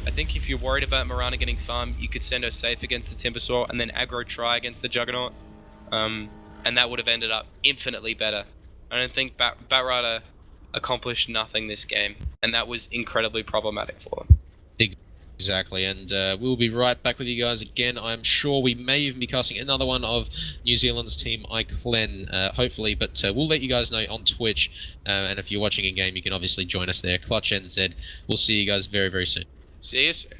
I think if you're worried about Mirana getting farmed, you could send her safe against the Timbersaw and then aggro try against the Juggernaut. And that would have ended up infinitely better. I don't think Batrider accomplished nothing this game, and that was incredibly problematic for them. Exactly, and we'll be right back with you guys again. I'm sure we may even be casting another one of New Zealand's team Iclen, hopefully, but we'll let you guys know on Twitch, and if you're watching in game, you can obviously join us there. Clutch NZ. We'll see you guys very, very soon. See you soon.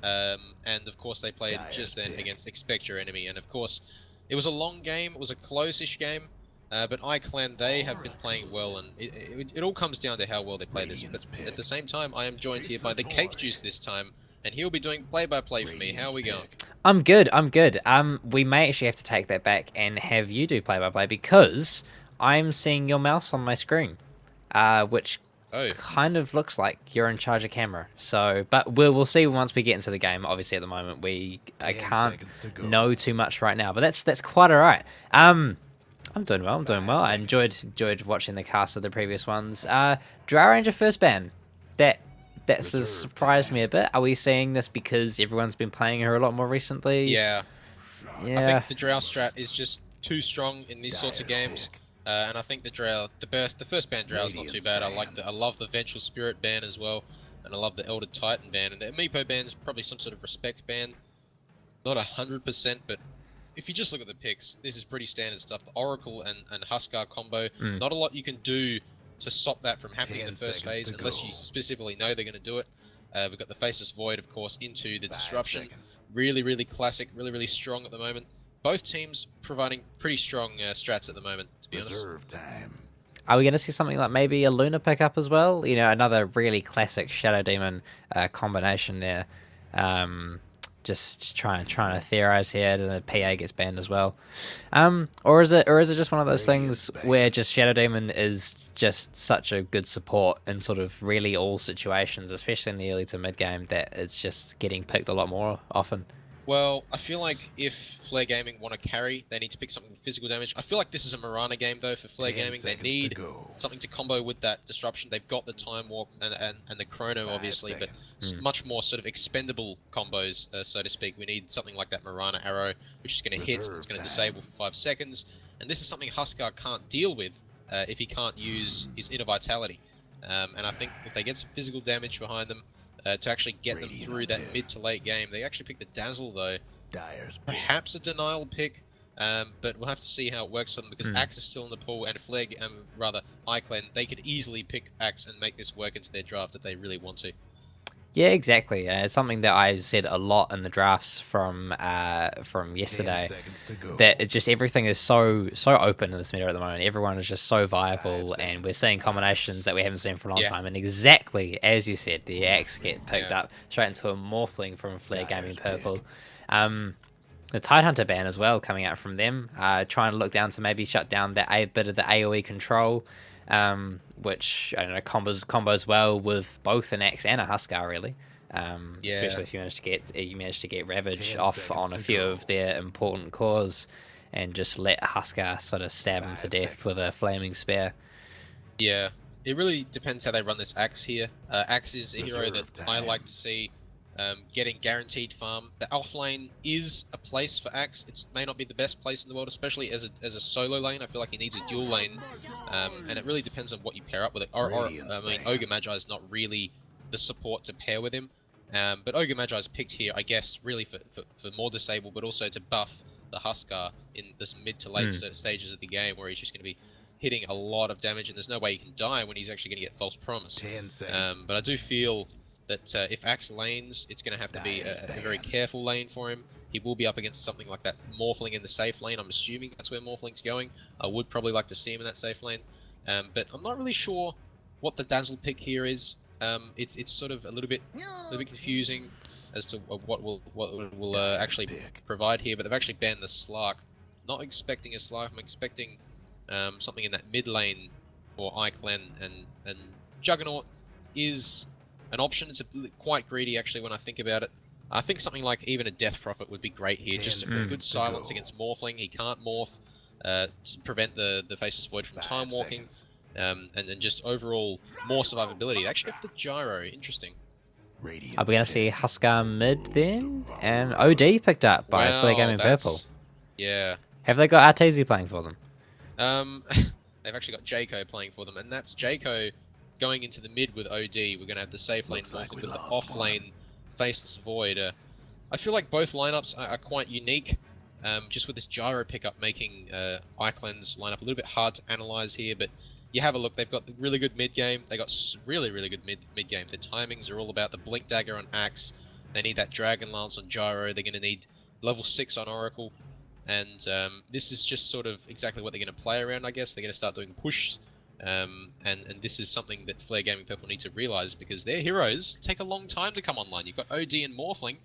and of course they played just then against Expect Your Enemy, and of course it was a long game, it was a close-ish game, but iClan, they have been playing well, and it all comes down to how well they play this. But at the same time, I am joined here by the Cake Juice this time, and he'll be doing play-by-play for me. How are we going? I'm good, I'm good. We may actually have to take that back and have you do play-by-play because I'm seeing your mouse on my screen, which kind of looks like you're in charge of camera. So, but we'll see once we get into the game. Obviously, at the moment, I can't know too much right now, but that's quite all right. I'm doing well. I'm doing well. I enjoyed watching the cast of the previous ones. Drow Ranger first ban. That's surprised me a bit. Are we seeing this because everyone's been playing her a lot more recently? Yeah. I think the Drow strat is just too strong in these sorts of games. And I think the first ban Drow is not too bad. I love the Vengeful Spirit ban as well, and I love the Elder Titan ban, and the Amiibo ban is probably some sort of respect ban. Not 100%, but if you just look at the picks, this is pretty standard stuff. The Oracle and Huskar combo, not a lot you can do to stop that from happening in the first phase, unless you specifically know they're going to do it. We've got the Faceless Void, of course, into the Disruption. Really, really classic, really, really strong at the moment. Both teams providing pretty strong strats at the moment, to be honest. Are we going to see something like maybe a Luna pickup as well? You know, another really classic Shadow Demon combination there. Just trying to theorize here, and the PA gets banned as well. Or is it just one of those things where just Shadow Demon is just such a good support in sort of really all situations, especially in the early to mid game, that it's just getting picked a lot more often? Well, I feel like if Flare Gaming want to carry, they need to pick something with physical damage. I feel like this is a Mirana game, though, for Flare Gaming. They need something to combo with that Disruption. They've got the Time Warp and the Chrono, obviously, but much more sort of expendable combos, so to speak. We need something like that Mirana Arrow, which is going to hit, it's going to disable for 5 seconds. And this is something Huskar can't deal with if he can't use his Inner Vitality. And I think if they get some physical damage behind them, to actually get them through that mid to late game. They actually picked the Dazzle, though. Perhaps a denial pick, but we'll have to see how it works for them, because Axe is still in the pool, and rather iClan, they could easily pick Axe and make this work into their draft if they really want to. Yeah, exactly. It's something that I said a lot in the drafts from yesterday, that it just everything is so open in this meta at the moment. Everyone is just so viable, and we're seeing combinations that we haven't seen for a long time. And exactly as you said, the Axe get picked up straight into a Morphling from Flare Gaming Purple. The Tidehunter ban as well coming out from them, trying to look down to maybe shut down that a bit of the AoE control. Which I don't know combos well with both an Axe and a Huskar, really. Especially if you manage to get Ravage off on a few of their important cores, and just let Huskar sort of stab him to death with a flaming spear. Yeah, it really depends how they run this Axe here. Axe is a hero that I like to see getting guaranteed farm. The off lane is a place for Axe. It may not be the best place in the world, especially as a solo lane. I feel like he needs a dual lane, and it really depends on what you pair up with it. I mean, Ogre Magi is not really the support to pair with him, but Ogre Magi is picked here, I guess, really for more disable, but also to buff the Huskar in this mid to late stages of the game, where he's just going to be hitting a lot of damage, and there's no way he can die when he's actually going to get False Promise. But I do feel that if Axe lanes, it's going to have to be a very careful lane for him. He will be up against something like that Morphling in the safe lane. I'm assuming that's where Morphling's going. I would probably like to see him in that safe lane. But I'm not really sure what the Dazzle pick here is. It's sort of a little bit confusing as to what will actually provide here. But they've actually banned the Slark. Not expecting a Slark. I'm expecting something in that mid lane for iClan, and Juggernaut is an option. It's quite greedy, actually, when I think about it. I think something like even a Death Prophet would be great here, just for good silence against Morphling. He can't morph, to prevent the Faceless Void from time walking, and then just overall more survivability. They actually have the Gyro. Interesting. Are we going to see Huskar mid then? And OD picked up by Flare Gaming Purple. Yeah. Have they got Arteezy playing for them? They've actually got Jayco playing for them, and that's Jayco going into the mid with OD. We're going to have the safe lane with the off lane Faceless Void. I feel like both lineups are quite unique, just with this Gyro pickup making iClan's lineup a little bit hard to analyze here, but you have a look. They've got the really good mid game. They got really good mid game. Their timings are all about the Blink Dagger on Axe, They need that Dragon Lance on Gyro. They're going to need level 6 on Oracle. And this is just sort of exactly what they're going to play around, I guess. They're going to start doing push. And this is something that Flare Gaming Purple need to realise, because their heroes take a long time to come online. You've got OD and Morphling.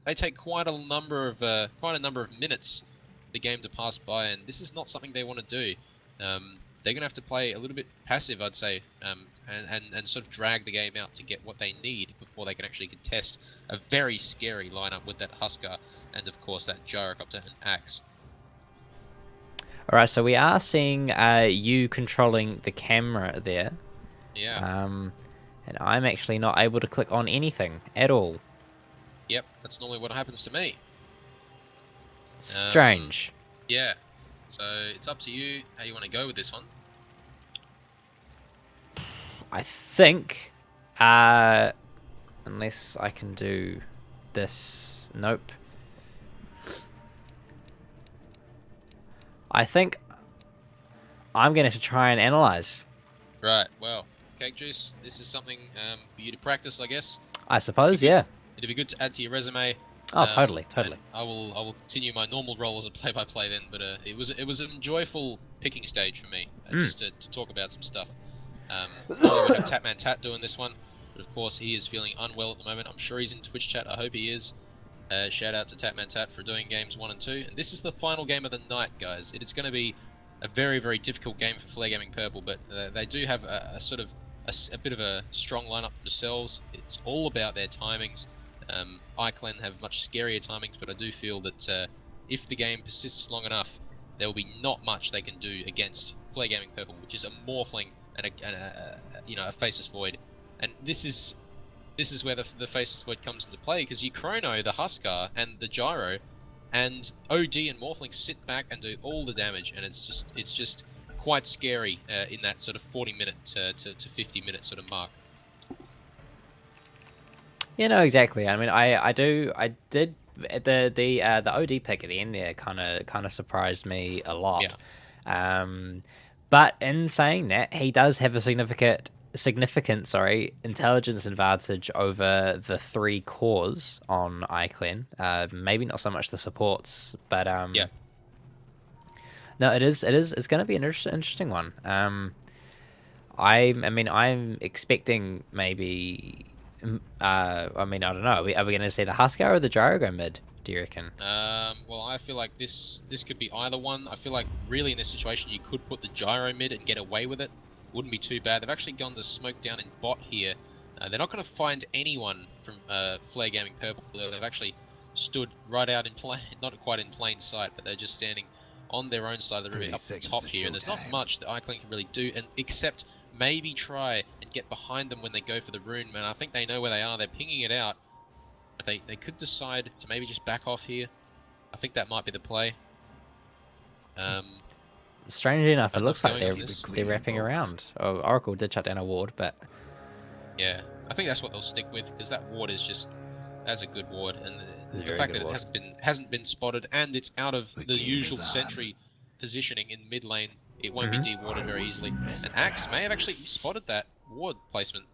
They take quite a number of minutes for the game to pass by, and this is not something they want to do. They're going to have to play a little bit passive, I'd say, and sort of drag the game out to get what they need before they can actually contest a very scary lineup with that Huskar and, of course, that Gyrocopter and Axe. Alright, so we are seeing you controlling the camera there. Yeah. And I'm actually not able to click on anything at all. Yep, that's normally what happens to me. Strange. Yeah. So it's up to you how you want to go with this one. I think, unless I can do this, nope. I think I'm going to have to try and analyze. Right, well, Cake Juice, this is something for you to practice, I guess. I suppose, yeah. It'd be good to add to your resume. Oh, totally. I will continue my normal role as a play-by-play then, but it was an enjoyable picking stage for me, just to talk about some stuff. We have Tatman Tat doing this one, but of course he is feeling unwell at the moment. I'm sure he's in Twitch chat. I hope he is. Shout out to Tatman Tat for doing games 1 and 2. And this is the final game of the night, guys. It is going to be a very, very difficult game for Flare Gaming Purple, but they do have a bit of a strong lineup themselves. It's all about their timings. iClan have much scarier timings, but I do feel that if the game persists long enough, there will be not much they can do against Flare Gaming Purple, which is a Morphling and a Faceless Void. And this is where the Faceless Void comes into play, because you chrono the Huskar and the Gyro, and OD and Morphling sit back and do all the damage, and it's just quite scary in that sort of 40-minute to 50-minute sort of mark. Yeah, no, exactly. I mean, I did the OD pick at the end there kind of surprised me a lot. Yeah. But in saying that, he does have a significant intelligence advantage over the 3 cores on iClan. Maybe not so much the supports, but yeah. No, it's going to be an interesting one. I mean, I'm expecting maybe. I don't know. Are we going to see the Huskar or the Gyro go mid? Do you reckon? Well, I feel like this could be either one. I feel like really in this situation you could put the Gyro mid and get away with it. Wouldn't be too bad. They've actually gone to smoke down in bot here. They're not going to find anyone from Flare Gaming Purple. They've actually stood right out in plain, not quite in plain sight, but they're just standing on their own side of the river up the top here. And there's not much that iClan can really do, and except maybe try and get behind them when they go for the rune. Man, I think they know where they are. They're pinging it out. They could decide to maybe just back off here. I think that might be the play. Strangely enough, it looks like they're wrapping around. Oh, Oracle did shut down a ward, but yeah, I think that's what they'll stick with, because that ward is that's a good ward, and the fact that it hasn't been spotted, and it's out of the usual sentry positioning in mid lane, it won't be de-warded very easily. And Axe may have actually spotted that ward placement.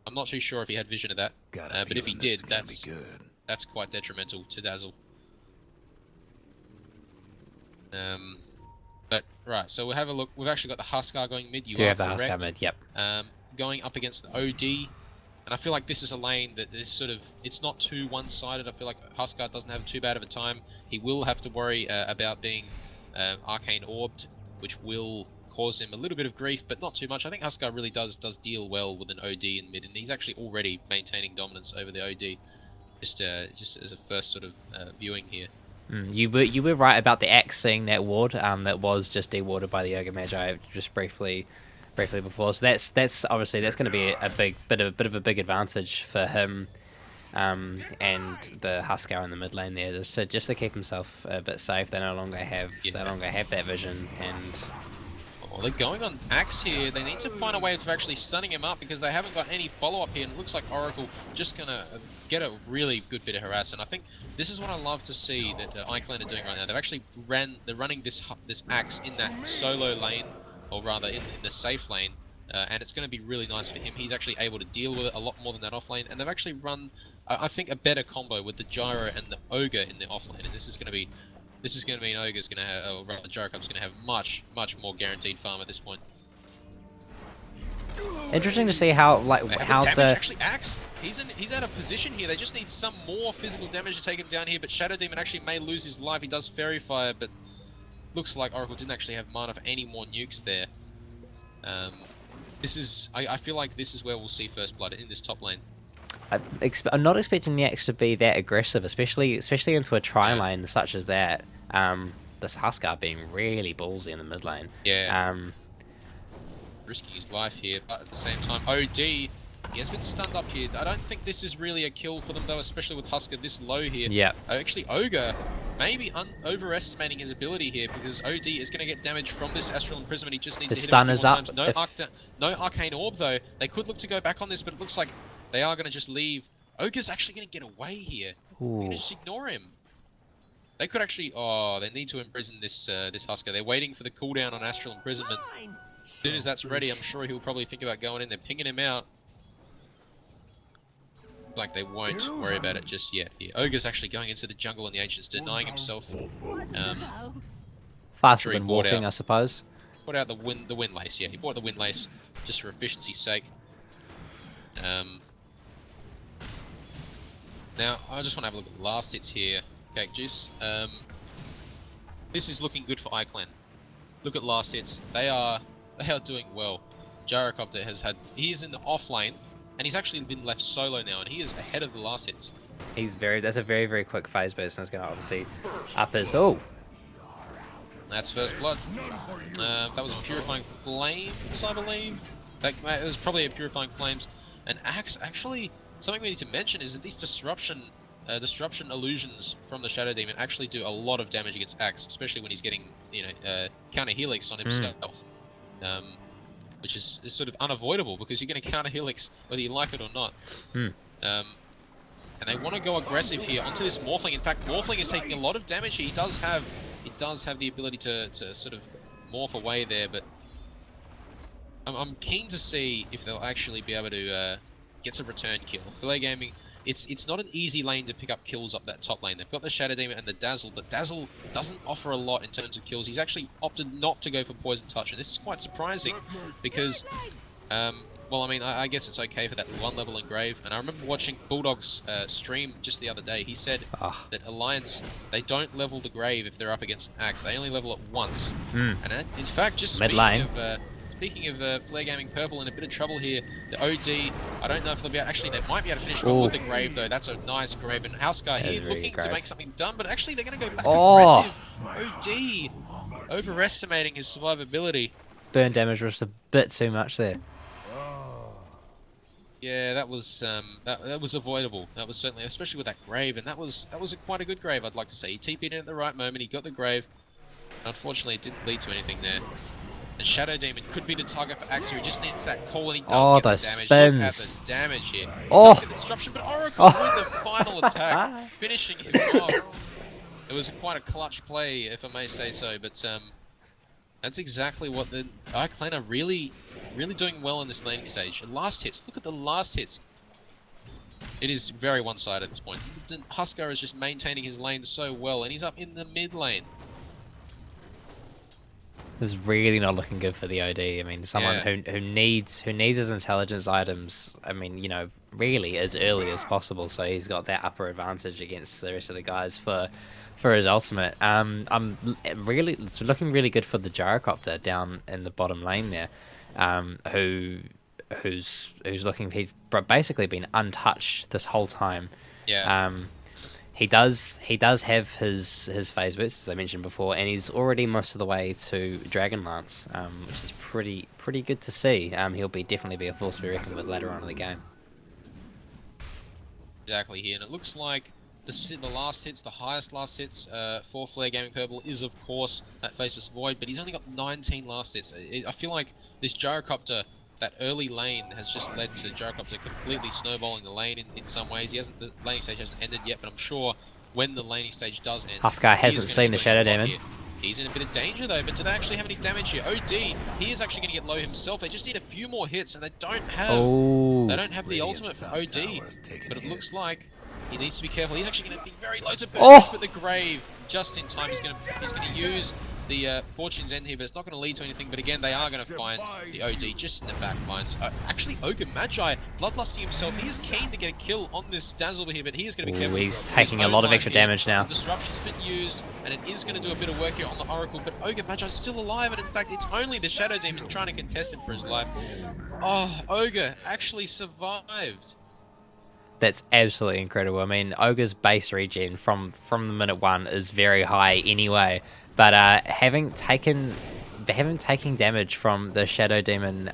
I'm not too sure if he had vision of that, but if he did, that's quite detrimental to Dazzle. But right, so we'll have a look. We've actually got the Huskar going mid. You have the Huskar mid, yep. Going up against the OD, and I feel like this is a lane that is sort of, it's not too one-sided. I feel like Huskar doesn't have too bad of a time. He will have to worry about being arcane orbed, which will cause him a little bit of grief, but not too much. I think Huskar really does deal well with an OD in mid, and he's actually already maintaining dominance over the OD. Just as a first sort of viewing here. You were right about the Axe seeing that ward. That was just de-warded by the Yoga Magi just briefly before. So that's obviously going to be a bit of a big advantage for him, and the Huskar in the mid lane there, just to keep himself a bit safe. They no longer have that vision, and well, they're going on Axe here. They need to find a way of actually stunning him up, because they haven't got any follow-up here, and it looks like Oracle just going to get a really good bit of harass. And I think this is what I love to see that iClan are doing right now. They've actually they're running this Axe in that solo lane, or rather in the safe lane, and it's going to be really nice for him. He's actually able to deal with it a lot more than that off lane, and they've actually run I think a better combo with the Gyro and the Ogre in the offlane, and this is going to mean Ogre's going to have, or rather Gyrocopter's going to have much more guaranteed farm at this point. Interesting to see how how the damage the actually acts. He's out of position here. They just need some more physical damage to take him down here. But Shadow Demon actually may lose his life. He does Fairy Fire, but looks like Oracle didn't actually have mana for any more nukes there. I feel like this is where we'll see First Blood in this top lane. I'm not expecting the Axe to be that aggressive, especially into a tri-lane such as that. This Huskar being really ballsy in the mid lane. Yeah. Risking his life here, but at the same time, OD, he has been stunned up here. I don't think this is really a kill for them though, especially with Huskar this low here. Yeah. Actually, Ogre maybe overestimating his ability here, because OD is going to get damage from this Astral Imprisonment. He just needs to hit stun him a is few more up. times. No Arcane Orb though. They could look to go back on this, but it looks like they are going to just leave. Ogre's actually going to get away here. They're going to just ignore him. They could actually... Oh, they need to imprison this this Huskar. They're waiting for the cooldown on Astral Imprisonment. As soon as that's ready, I'm sure he'll probably think about going in there, pinging him out. Like they won't worry about it just yet here. Ogre's actually going into the jungle and the Ancients, denying himself. Faster than walking, I suppose. Brought out the Windlace, yeah. He bought the Windlace just for efficiency's sake. Now, I just want to have a look at the last hits here. Cake Juice. This is looking good for iClan. Look at last hits. They are doing well. Gyrocopter he's in the off lane, and he's actually been left solo now, and he is ahead of the last hits. That's a very quick phase burst, and it's going to obviously up his... Oh! That's First Blood. That was a Purifying Flames, I believe. That was probably a Purifying Flames. And Axe, actually, something we need to mention is that these disruption illusions from the Shadow Demon actually do a lot of damage against Axe, especially when he's getting, counter Helix on himself. Which is sort of unavoidable, because you're going to counter Helix whether you like it or not. And they want to go aggressive here onto this Morphling. In fact, Morphling is taking a lot of damage here. He does have the ability to sort of morph away there, but I'm keen to see if they'll actually be able to get some return kill. Filet Gaming, it's not an easy lane to pick up kills up that top lane. They've got the Shadow Demon and the Dazzle, but Dazzle doesn't offer a lot in terms of kills. He's actually opted not to go for Poison Touch, and this is quite surprising because, well, I mean, I guess it's okay for that one level Engrave. And I remember watching Bulldog's stream just the other day. He said that Alliance, they don't level the Grave if they're up against an Axe. They only level it once. And in fact, just speaking of Flare Gaming Purple in a bit of trouble here, the OD, I don't know if they'll be able, actually they might be able to finish one with the Grave though. That's a nice Grave, and Houseguard here looking to make something done, but actually they're going to go back aggressive. OD, overestimating his survivability. Burn damage was a bit too much there. Yeah, that was avoidable. That was certainly, especially with that Grave, and that was quite a good Grave, I'd like to say. He TP'd in at the right moment, he got the Grave. Unfortunately, it didn't lead to anything there. And Shadow Demon could be the target for Axe. He just needs that call, and he does get the damage. Spins. Look at the damage here. He does get the disruption, but Oracle with the final attack, finishing him off. It was quite a clutch play, if I may say so, but that's exactly what the iClan are really doing well in this laning stage. And last hits, look at the last hits. It is very one-sided at this point. Huskar is just maintaining his lane so well, and he's up in the mid lane. This is really not looking good for the OD. I mean, someone who needs his intelligence items, I mean, really as early as possible, so he's got that upper advantage against the rest of the guys for his ultimate. I'm really looking really good for the Gyrocopter down in the bottom lane there, who's looking, he's basically been untouched this whole time. He does have his phase boost, as I mentioned before, and he's already most of the way to Dragonlance, which is pretty good to see. He'll definitely be a force to be reckoned with later on in the game. Exactly here, and it looks like the last hits, the highest last hits for Flare Gaming Purple is of course that Faceless Void, but he's only got 19 last hits. I feel like this Gyrocopter, that early lane has just led to Gyrocopter completely snowballing the lane in some ways. The laning stage hasn't ended yet, but I'm sure when the laning stage does end, Huskar hasn't seen the Shadow Demon. He's in a bit of danger though, but do they actually have any damage here? OD, he is actually going to get low himself. They just need a few more hits, and they don't have the ultimate from OD. But it looks like he needs to be careful. He's actually going to be very low to burn, but the grave just in time. He's going to use the Fortune's End here, but it's not going to lead to anything. But again, they are going to find the OD just in the back lines. Actually, Ogre Magi bloodlusting himself. He is keen to get a kill on this Dazzle here, but he is going to be careful. He's taking a lot of extra damage now. Disruption's been used, and it is going to do a bit of work here on the Oracle. But Ogre Magi is still alive, and in fact, it's only the Shadow Demon trying to contest him for his life. Oh, Ogre actually survived. That's absolutely incredible. I mean, Ogre's base regen from the minute one is very high anyway, but having taken damage from the Shadow Demon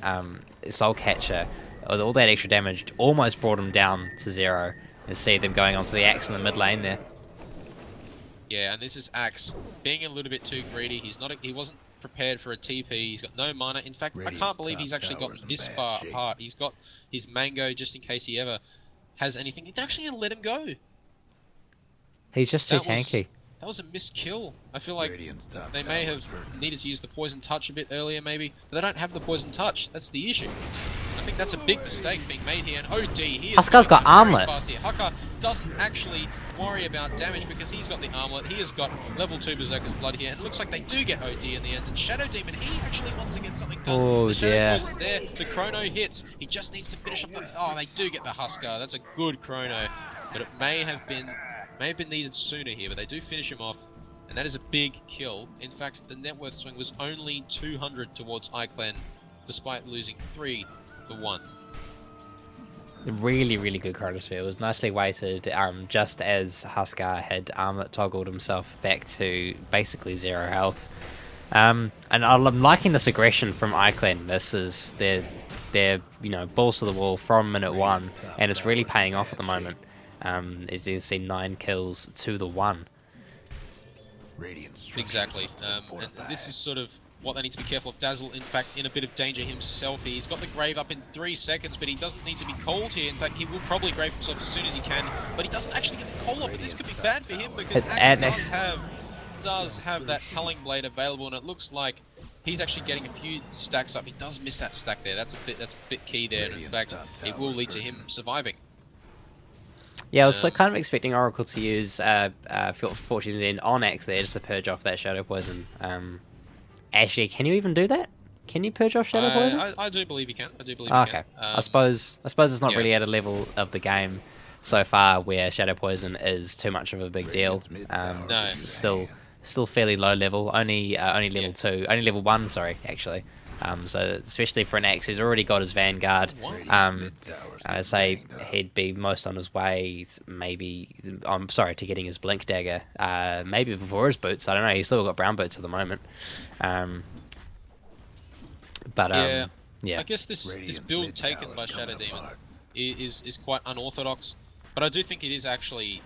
Soul Catcher, all that extra damage almost brought him down to 0. And see them going onto the Axe in the mid lane there. Yeah, and this is Axe being a little bit too greedy. He wasn't prepared for a TP. He's got no mana. In fact, I can't believe he's actually got this far apart. He's got his Mango just in case he ever has anything. It's actually going to let him go. He's just too tanky. That was a missed kill. I feel like they may have needed to use the Poison Touch a bit earlier maybe, but they don't have the Poison Touch. That's the issue. I think that's a big mistake being made here, and OD, he is Huska's got Armlet. Fast here. Huska doesn't actually worry about damage because he's got the Armlet. He has got level 2 Berserker's Blood here, and it looks like they do get OD in the end. And Shadow Demon, he actually wants to get something done. Oh, the Shadow yeah. Poison's there, the Chrono hits. He just needs to finish up the... Oh, they do get the Huska. That's a good Chrono, but it may have been needed sooner here, but they do finish him off. And that is a big kill. In fact, the net worth swing was only 200 towards iClan, despite losing 3 for 1. Really, really good Chronosphere. It was nicely weighted, just as Huskar had Armlet toggled himself back to basically 0 health. And I'm liking this aggression from iClan. This is their balls to the wall from minute 1, and it's really paying off at the moment. As you can see, 9 kills to the 1. Exactly, and this is sort of what they need to be careful of. Dazzle, in fact, in a bit of danger himself. He's got the grave up in 3 seconds, but he doesn't need to be cold here. In fact, he will probably grave himself as soon as he can, but he doesn't actually get the cold off, but this could be bad for him because Axe does have that Culling Blade available, and it looks like he's actually getting a few stacks up. He does miss that stack there. That's a bit key there, and in fact, it will lead to him surviving. Yeah, I was kind of expecting Oracle to use Fortune's End on Axe there just to purge off that Shadow Poison. Actually, can you even do that? Can you purge off Shadow Poison? I do believe you can. I do believe you can. Okay. I suppose it's not really at a level of the game so far where Shadow Poison is too much of a big deal. No. It's still fairly low level. Only level 2. Only level 1, sorry, actually. So especially for an Axe who's already got his Vanguard, I'd say he'd be most on his way, maybe, to getting his Blink Dagger, maybe before his boots. I don't know, he's still got brown boots at the moment. Yeah. I guess this build taken by Shadow Demon is quite unorthodox, but I do think it is actually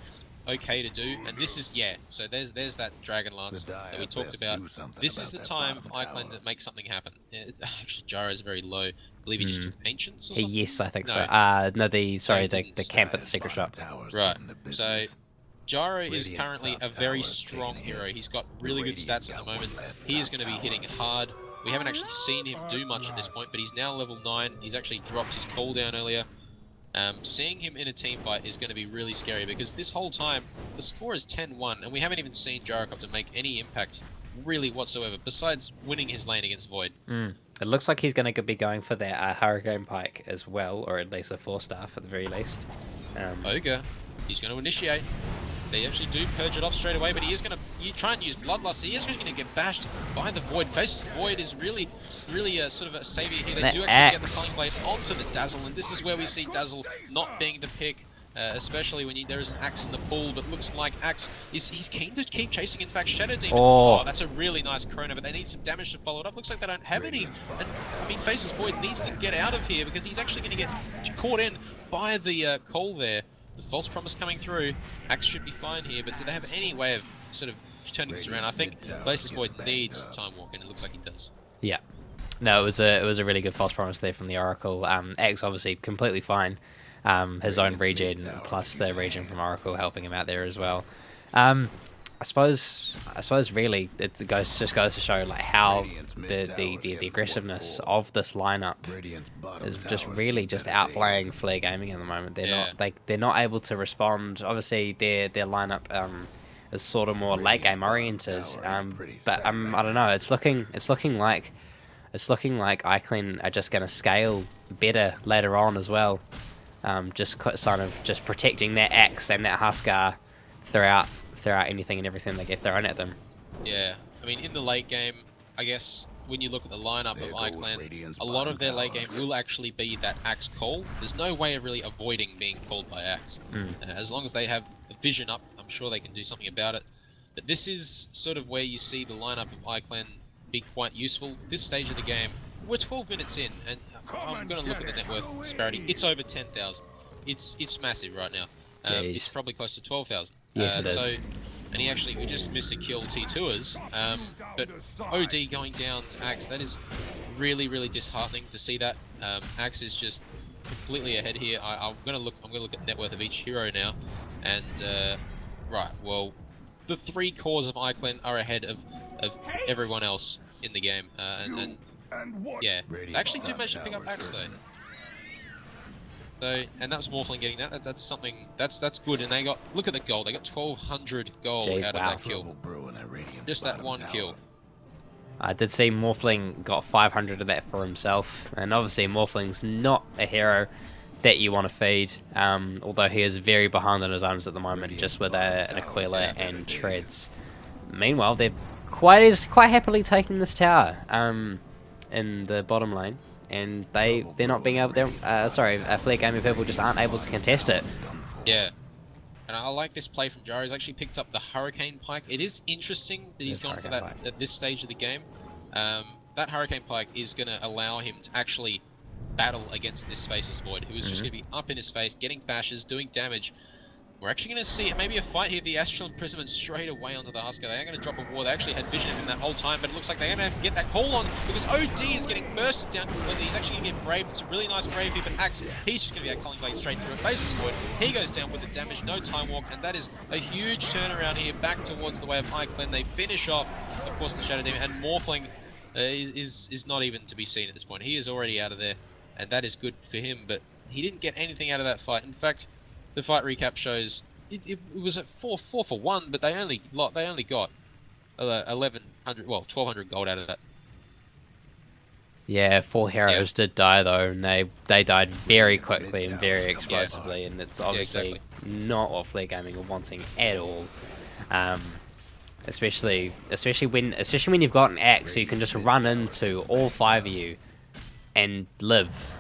okay to do, and this is, so there's that Dragon Lance that we talked about. This is the time for iClan to make something happen. Actually, Gyro is very low. I believe he just took Ancients or something? Yes, I think so. No, the camp at the Secret Shop. Right, so Gyro is currently a very strong hero. He's got really good stats at the moment. He is going to be hitting hard. We haven't actually seen him do much at this point, but he's now level 9. He's actually dropped his cooldown earlier. Seeing him in a team fight is going to be really scary because this whole time the score is 10-1 and we haven't even seen Gyrocopter make any impact really whatsoever besides winning his lane against Void. It looks like he's going to be going for that Hurricane Pike as well, or at least a 4-star at the very least. Ogre, he's going to initiate. They actually do purge it off straight away, but he is going to try and use Bloodlust. He is going to get bashed by the Void. Faceless Void is really sort of a savior here. They do actually get the Culling Blade onto the Dazzle, and this is where we see Dazzle not being the pick, especially when there is an Axe in the pool, but looks like Axe he's keen to keep chasing. In fact, Shadow Demon, oh, that's a really nice Chrono, but they need some damage to follow it up. Looks like they don't have any, and I mean, Faceless Void needs to get out of here because he's actually going to get caught in by the Cole there. The False Promise coming through. Axe should be fine here, but do they have any way of sort of turning this around? I think Faceless Void needs Time Walk, and it looks like he does. Yeah. No, it was a really good False Promise there from the Oracle. Axe obviously completely fine. His own regen plus the regen from Oracle helping him out there as well. I suppose really just goes to show like how the aggressiveness of this lineup is just really just outplaying Flare Gaming at the moment. They're not able to respond. Obviously their lineup is sort of more late game oriented. But I don't know. It's looking like iClean are just going to scale better later on as well. Just sort of just protecting that axe and that Huskar throughout anything and everything that get thrown at them. Yeah, I mean, in the late game, I guess when you look at the lineup of iClan, a lot of their late game will actually be that axe call. There's no way of really avoiding being called by axe. As long as they have the vision up, I'm sure they can do something about it. But this is sort of where you see the lineup of iClan be quite useful. This stage of the game, we're 12 minutes in, and I'm going to look at the net worth disparity. It's over 10,000. It's massive right now. It's probably close to 12,000. Yes, it is. And we just missed a kill T2ers, but OD going down to Axe, that is really, really disheartening to see that. Axe is just completely ahead here. I'm gonna look at net worth of each hero now, and right, well, the 3 cores of iClan are ahead of everyone else in the game, and yeah, they actually do manage to pick up Axe though. So, and that was Morphling getting that. That's something. That's good. And they got, look at the gold. They got 1,200 gold out of that kill. Just that one kill. I did see Morphling got 500 of that for himself, and obviously Morphling's not a hero that you want to feed. Although he is very behind on his arms at the moment, just with an Aquila and Treads. Meanwhile, they're quite happily taking this tower in the bottom lane. And they're not being able. Flare Gaming people just aren't able to contest it. Yeah, and I like this play from Jaro. He's actually picked up the Hurricane Pike. It is interesting that he's gone for that at this stage of the game. That Hurricane Pike is going to allow him to actually battle against this Faceless Void, who is just going to be up in his face, getting bashes, doing damage. We're actually going to see maybe a fight here. The Astral Imprisonment straight away onto the Huskar. They are going to drop a ward. They actually had vision of him that whole time, but it looks like they're going to have to get that call on because OD is getting bursted down completely. He's actually going to get braved. It's a really nice brave here, but Axe, he's just going to be calling blade straight through a Faceless Void. He goes down with the damage, no time walk, and that is a huge turnaround here back towards the way of iClan. They finish off, of course, the Shadow Demon, and Morphling is not even to be seen at this point. He is already out of there, and that is good for him, but he didn't get anything out of that fight. In fact, the fight recap shows it was at 4 for 1, but they only got 1,200 gold out of that. Yeah, 4 heroes did die though, and they died very quickly and very explosively, and it's obviously not what Flare Gaming are wanting at all. Especially when you've got an axe, so you can just run into all 5 of you and live.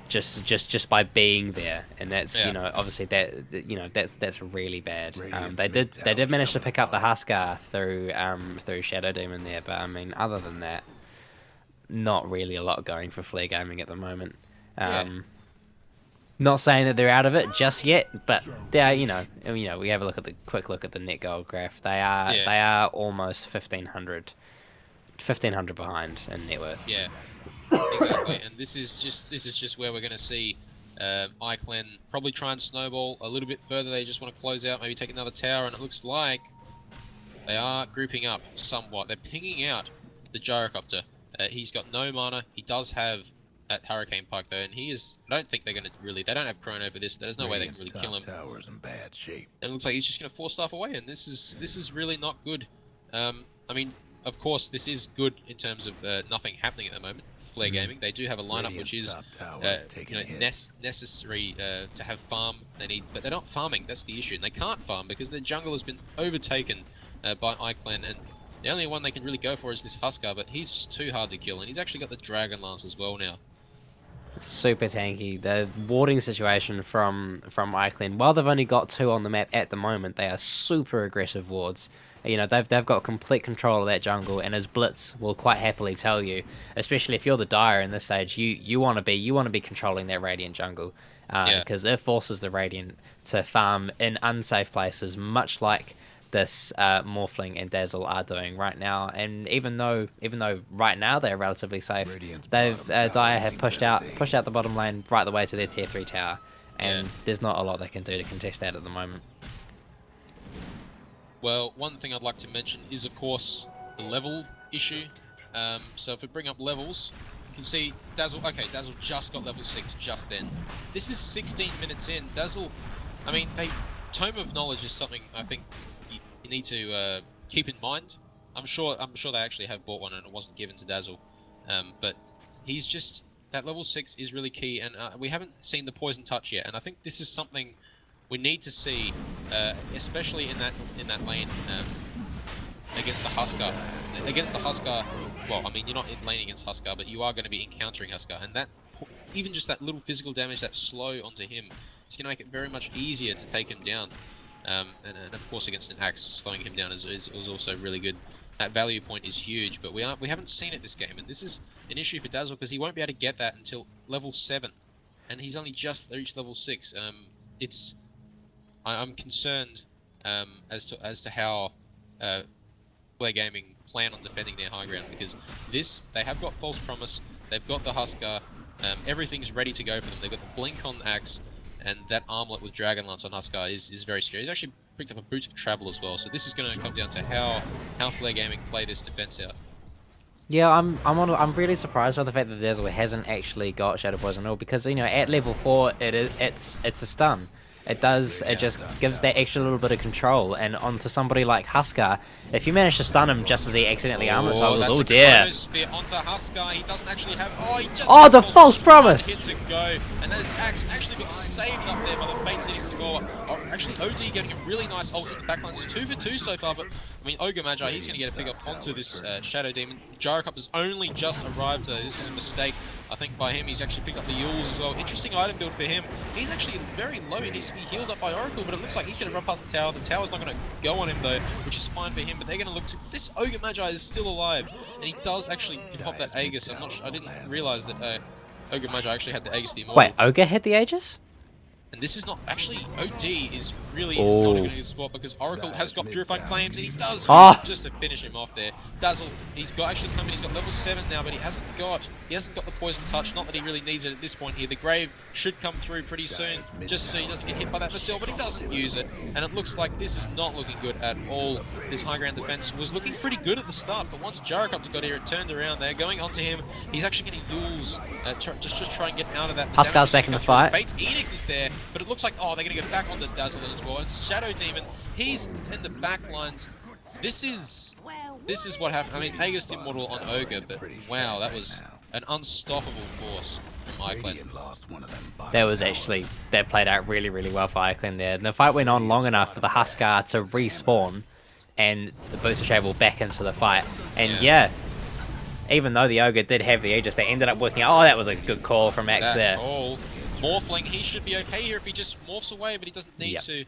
Just by being there, and that's obviously that's really bad. They did manage to pick up the Huskar through Shadow Demon there, but I mean other than that, not really a lot going for Flare Gaming at the moment. Not saying that they're out of it just yet, but they are. We have a quick look at the net gold graph. They are almost 1,500 behind in net worth. Yeah. Exactly, and this is just where we're going to see iClan probably try and snowball a little bit further. They just want to close out, maybe take another tower, and it looks like they are grouping up somewhat. They're pinging out the Gyrocopter. He's got no mana. He does have that Hurricane Pike though, and I don't think they're going to really. They don't have Chrono for this. There's no way they can really kill him. Tower's in bad shape. It looks like he's just going to force stuff away, and this is really not good. I mean, of course, this is good in terms of nothing happening at the moment. Flare Gaming, they do have a lineup which is necessary to have farm they need, but they're not farming. That's the issue, and they can't farm because their jungle has been overtaken by iClan, and the only one they can really go for is this Huskar, but he's just too hard to kill, and he's actually got the Dragon Lance as well now. Super tanky. The warding situation from iClan, while they've only got 2 on the map at the moment, they are super aggressive wards. They've got complete control of that jungle, and as Blitz will quite happily tell you, especially if you're the Dire in this stage, you want to be controlling that Radiant jungle, because it forces the Radiant to farm in unsafe places, much like this Morphling and Dazzle are doing right now. And even though right now they're relatively safe, Dire have pushed out the bottom lane right the way to their tier 3 tower, and there's not a lot they can do to contest that at the moment. Well, one thing I'd like to mention is, of course, the level issue. So if we bring up levels, you can see Dazzle. Okay, Dazzle just got level 6 just then. This is 16 minutes in. Dazzle, I mean, Tome of Knowledge is something I think you need to keep in mind. I'm sure they actually have bought one and it wasn't given to Dazzle. But he's just, that level 6 is really key, and we haven't seen the Poison Touch yet, and I think this is something we need to see, especially in that lane against a Huskar. Against a Huskar, well, I mean, you're not in lane against Huskar, but you are going to be encountering Huskar, and that, even just that little physical damage, that slow onto him, is going to make it very much easier to take him down. And of course, against an Axe, slowing him down is also really good. That value point is huge, but we haven't seen it this game, and this is an issue for Dazzle because he won't be able to get that until level 7, and he's only just reached level 6. I'm concerned as to how Flare Gaming plan on defending their high ground, because they have got False Promise, they've got the Huskar, everything's ready to go for them. They've got the Blink on Axe, and that Armlet with Dragon Lance on Huskar is very scary. He's actually picked up a Boots of Travel as well, so this is going to come down to how Flare Gaming play this defense out. Yeah, I'm really surprised by the fact that Dazzle hasn't actually got Shadow Poison at all, because at level 4 it's a stun. It just gives that extra little bit of control, and onto somebody like Huskar, if you manage to stun him just as he accidentally armor toggles, oh dear. Onto Huskar, he doesn't actually have, the False Promise! To go, and that is actually being saved up there by the bait sitting score. Actually, OD getting a really nice ult in the backlines. It's 2 for 2 so far, but I mean, Ogre Magi, he's going to get a pick up onto this Shadow Demon. Gyrocopter's only just arrived, though. This is a mistake, I think, by him. He's actually picked up the Yules as well. Interesting item build for him. He's actually very low. He needs to be healed up by Oracle, but it looks like he's going to run past the tower. The tower's not going to go on him, though, which is fine for him, but they're going to look to... This Ogre Magi is still alive, and he does actually pop that Aegis. I didn't realise that Ogre Magi actually had the Aegis the Immortal. Wait, Ogre had the Aegis? And this is not actually, OD is really not in a good spot because Oracle has got Purifying Flames and he does just to finish him off there. Dazzle, he's got he's got level 7 now, but he hasn't got the Poison Touch. Not that he really needs it at this point here. The Grave should come through pretty soon, just so he doesn't get hit by that Facile, but he doesn't use it. And it looks like this is not looking good at all. This high ground defense was looking pretty good at the start, but once Gyrocopter got here, it turned around. They're going onto him. He's actually going to use just try and get out of that. Huskar's back in the fight. Bates Edict is there, but it looks like they're going to go back onto Dazzle as well. And Shadow Demon, he's in the back lines. This is what happened. I mean, Aegis Immortal on Ogre, but wow, that was an unstoppable force from iClan. That played out really, really well for iClan there. And the fight went on long enough for the Huskar to respawn and the Booster Travel back into the fight. And yeah, even though the Ogre did have the Aegis, they ended up working out. Oh, that was a good call from Max there. Morphling, he should be okay here if he just morphs away, but he doesn't need to.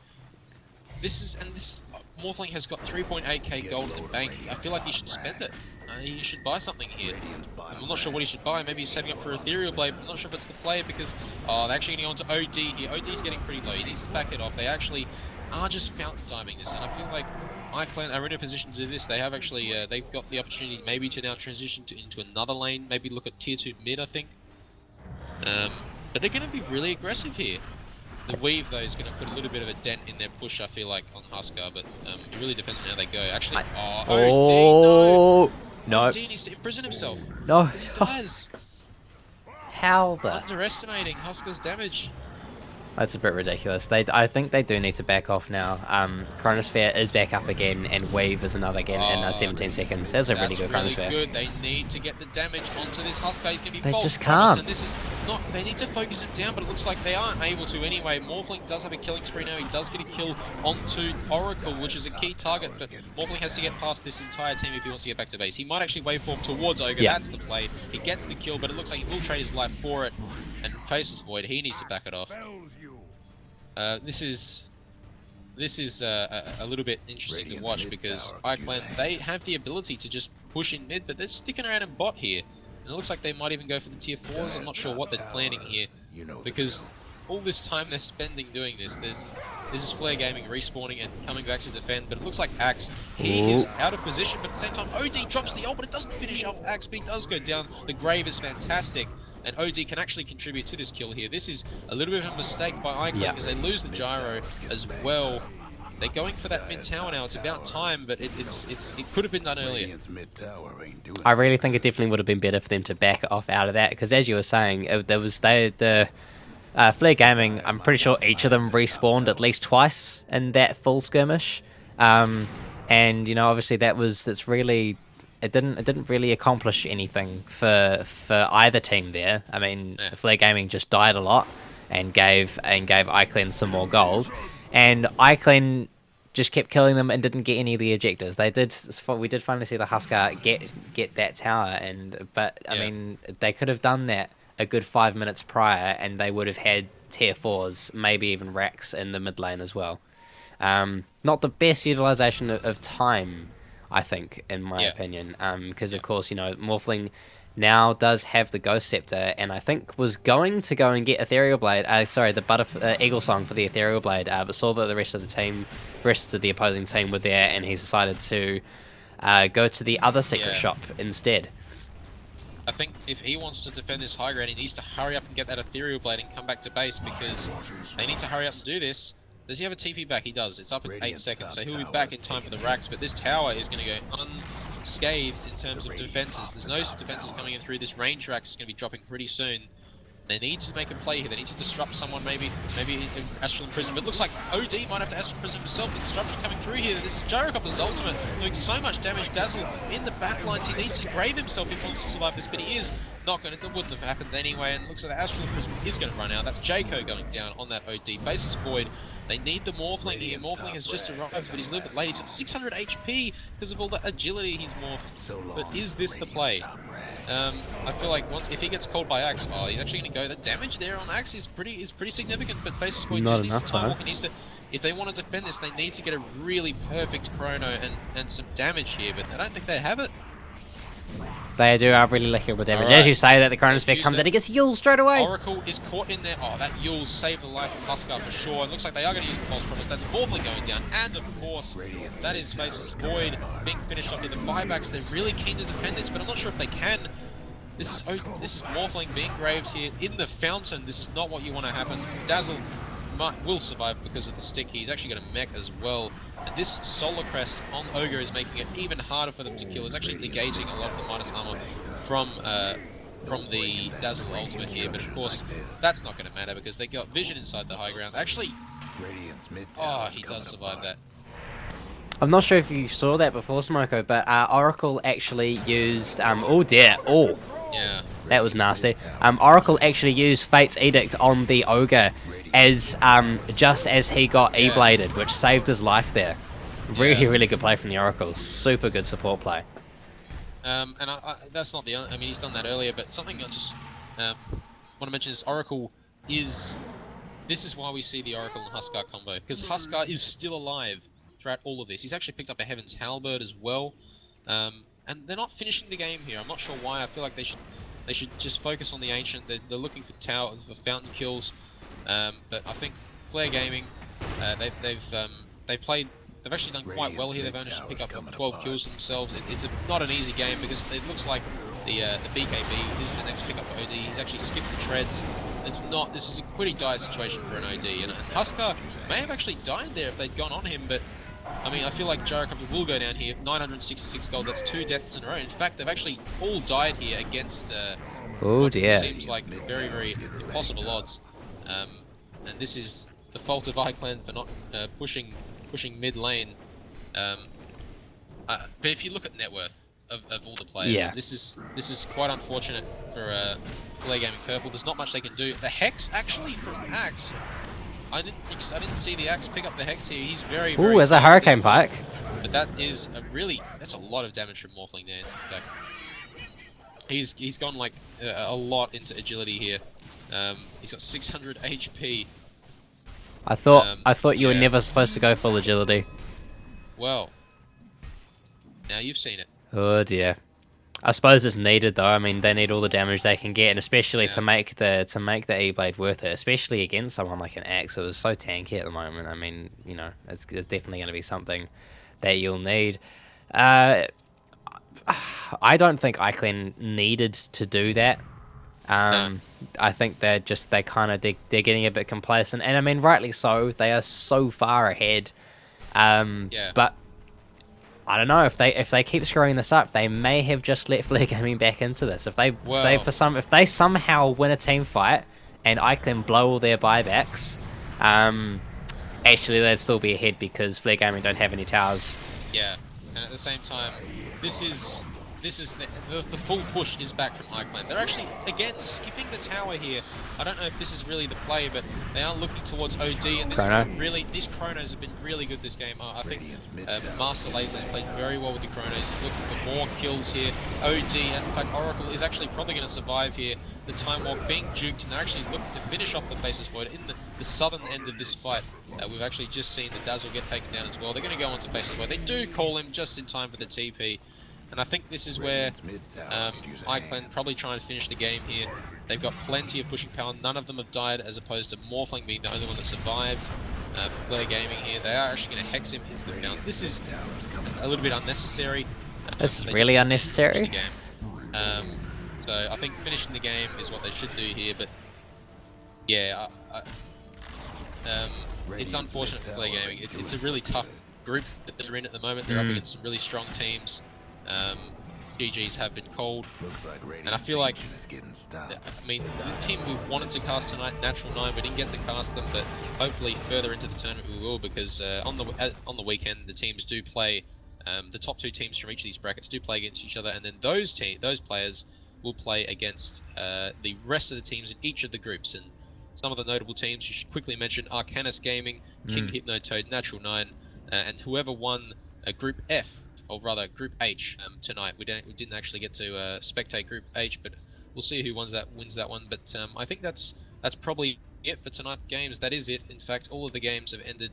Morphling has got 3.8k gold in the bank. I feel like he should spend it. He should buy something here. I'm not sure what he should buy. Maybe he's setting up for Ethereal Blade. I'm not sure if it's the play because they're actually getting on to OD here. OD's getting pretty low. He needs to back it off. They actually are just fountain timing this, and I feel like iClan are in a position to do this. They have actually they've got the opportunity maybe to now transition into another lane. Maybe look at tier 2 mid, I think. But they're going to be really aggressive here. The Weave, though, is going to put a little bit of a dent in their push, I feel like, on Huskar, but it really depends on how they go. Actually, OD, no! OD needs to imprison himself. No. He does. How the... Underestimating Huskar's damage. That's a bit ridiculous. I think they do need to back off now. Chronosphere is back up again, and Wave is another again in 17 seconds. That's a really good Chronosphere. Good. They need to get the damage onto this Huskar. He's going to be They just can't. And this is not. They need to focus him down, but it looks like they aren't able to anyway. Morphling does have a killing spree now. He does get a kill onto Oracle, which is a key target, but Morphling has to get past this entire team if he wants to get back to base. He might actually waveform towards Ogre. That's the play. He gets the kill, but it looks like he will trade his life for it. And faces Void. He needs to back it off. This is a little bit interesting to watch because iClan, they have the ability to just push in mid, but they're sticking around in bot here. And it looks like they might even go for the tier 4s. I'm not sure what they're planning here because all this time they're spending doing this. This is Flare Gaming respawning and coming back to defend, but it looks like Axe, he is out of position, but at the same time OD drops the ult, but it doesn't finish off Axe, but he does go down. The Grave is fantastic. And OD can actually contribute to this kill here. This is a little bit of a mistake by iClan because they lose the gyro as well. They're going for that mid tower now. It's about time, but it could have been done earlier. I really think it definitely would have been better for them to back off out of that, because as you were saying, Flare Gaming, I'm pretty sure each of them respawned at least twice in that full skirmish, and you know, obviously that's really, it didn't really accomplish anything for either team there. I mean, Flare Gaming just died a lot and gave iClan some more gold, and iClan just kept killing them and didn't get any of the ejectors. We did finally see the Huskar get that tower, but I mean, they could have done that a good 5 minutes prior, and they would have had tier 4s, maybe even racks in the mid lane as well. Not the best utilization of time, I think, in my opinion, because of course, you know, Morphling now does have the Ghost Scepter, and I think was going to go and get Ethereal Blade, the Eagle Song for the Ethereal Blade, but saw that the rest of the opposing team were there, and he's decided to go to the other secret shop instead. I think if he wants to defend this high ground, he needs to hurry up and get that Ethereal Blade and come back to base, because they need to hurry up and do this. Does he have a TP back? He does. It's up in 8 seconds, so he'll be back in time for the racks, but this tower is going to go unscathed in terms of defenses. There's no defenses coming in through. This range rack is going to be dropping pretty soon. They need to make a play here. They need to disrupt someone, maybe Astral Imprison. But it looks like OD might have to Astral Imprison himself. The disruption coming through here. This is Gyrocopter's ultimate, doing so much damage. Dazzle in the backlines. He needs to brave himself if he wants to survive this, but he is not going to. It wouldn't have happened anyway. And it looks like the Astral Imprison is going to run out. That's Jayco going down on that OD. Faces Void. They need the Morphling here. Morphling has just arrived, but he's a little bit late. He's got 600 HP because of all the agility he's morphed. But is this the play? I feel like if he gets called by Axe, he's actually going to go. The damage there on Axe is pretty significant. But Faces Void just needs to time walk. He needs to, if they want to defend this, they need to get a really perfect chrono and some damage here. But I don't think they have it. They are really lucky with damage. Right. As you say, that the Chronosphere comes in, he gets Yule straight away. Oracle is caught in there. Oh, that Yule saved the life of Huskar for sure. It looks like they are going to use the False Promise. That's Morphling going down. And of course, that is Faceless Void being finished off here. The buybacks, they're really keen to defend this, but I'm not sure if they can. This is Morphling being graved here in the fountain. This is not what you want to happen. Dazzle will survive because of the stick. He's actually got a mech as well. And this Solar Crest on Ogre is making it even harder for them to kill. It's actually negating a lot of the minus armor from the Dazzle ultimate here. But of course, that's not going to matter because they got vision inside the high ground. Actually, he does survive that. I'm not sure if you saw that before, Smoko, but Oracle actually used... oh dear, oh. Yeah. That was nasty. Oracle actually used Fate's Edict on the Ogre as just as he got E-bladed, which saved his life there. Really good play from the Oracle. Super good support play. And that's not the only... I mean, he's done that earlier, but something I just want to mention is Oracle is... This is why we see the Oracle and Huskar combo, because Huskar is still alive throughout all of this. He's actually picked up a Heaven's Halberd as well. And they're not finishing the game here. I'm not sure why. I feel like they should just focus on the Ancient. They're looking for tower, for fountain kills. But I think Flare Gaming, they've actually done quite well here. They've managed to pick up 12 kills themselves. It's not an easy game because it looks like the BKB is the next pickup for OD. He's actually skipped the treads. It's not. This is a pretty dire situation for an OD. And Huskar may have actually died there if they'd gone on him, but I mean, I feel like Gyrocopter will go down here. 966 gold. That's 2 deaths in a row. In fact, they've actually all died here against. Oh dear. Seems like very impossible odds. And this is the fault of iClan for not pushing mid lane. But if you look at net worth of all the players, this is quite unfortunate for Flare Gaming Purple. There's not much they can do. The Hex actually from Axe. I didn't see the Axe pick up the Hex here. He's very ooh, there's a Hurricane Pike. But that's a lot of damage from Morphling there. In fact, he's gone like a lot into agility here. He's got 600 HP. I thought you were never supposed to go full agility. Well, now you've seen it. Oh dear. I suppose it's needed though. I mean, they need all the damage they can get, and especially to make the E-blade worth it, especially against someone like an Axe. It was so tanky at the moment. I mean, you know, it's definitely going to be something that you'll need. I don't think iClan needed to do that. I think they're getting a bit complacent, and I mean, rightly so. They are so far ahead But I don't know if they keep screwing this up, they may have just let Flare Gaming back into this. If they somehow win a team fight and I can blow all their buybacks, actually they'd still be ahead because Flare Gaming don't have any towers. Yeah, and at the same time, this is the full push is back from Iclan. They're actually again skipping the tower here. I don't know if this is really the play, but they are looking towards OD, and these chronos have been really good this game. I think Master Laser has played very well with the chronos. He's looking for more kills here. OD and in fact Oracle is actually probably going to survive here. The Time Walk being juked, and they're actually looking to finish off the Faceless Void in the southern end of this fight. We've actually just seen the Dazzle get taken down as well. They're going to go on to Faceless Void. They do call him just in time for the TP. And I think this is where Iclan probably trying to finish the game here. They've got plenty of pushing power. None of them have died, as opposed to Morphling being the only one that survived. For Flare Gaming here, they are actually going to hex him into the ground. This is a little bit unnecessary. It's really unnecessary. So I think finishing the game is what they should do here. But yeah, it's unfortunate for Flare Gaming. It's a really tough group that they're in at the moment. They're up against some really strong teams. GGs have been called, and I feel like, I mean, the team we wanted to cast tonight, Natural 9, we didn't get to cast them, but hopefully further into the tournament we will, because on the weekend the teams do play, the top 2 teams from each of these brackets do play against each other, and then those players will play against the rest of the teams in each of the groups. And some of the notable teams you should quickly mention: Arcanus Gaming, King Hypnotoad, Natural 9, and whoever won Group F, or rather Group H, tonight. We didn't actually get to spectate Group H, but we'll see who wins that one. But I think that's probably it for tonight's games. That is it. In fact, all of the games have ended.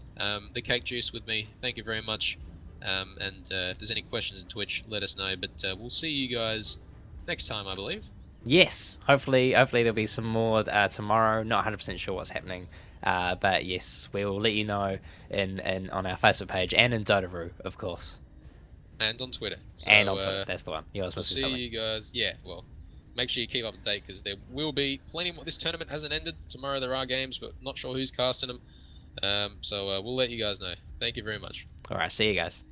The Cake Juice with me. Thank you very much. And if there's any questions in Twitch, let us know. But we'll see you guys next time, I believe. Yes, hopefully there'll be some more tomorrow. Not 100% sure what's happening, but yes, we will let you know on our Facebook page and in Dotaroo, of course. And on Twitter. So, and on Twitter, that's the one. We'll see you guys. Yeah, well, make sure you keep up to date, because there will be plenty more. This tournament hasn't ended. Tomorrow there are games, but not sure who's casting them. So we'll let you guys know. Thank you very much. All right, see you guys.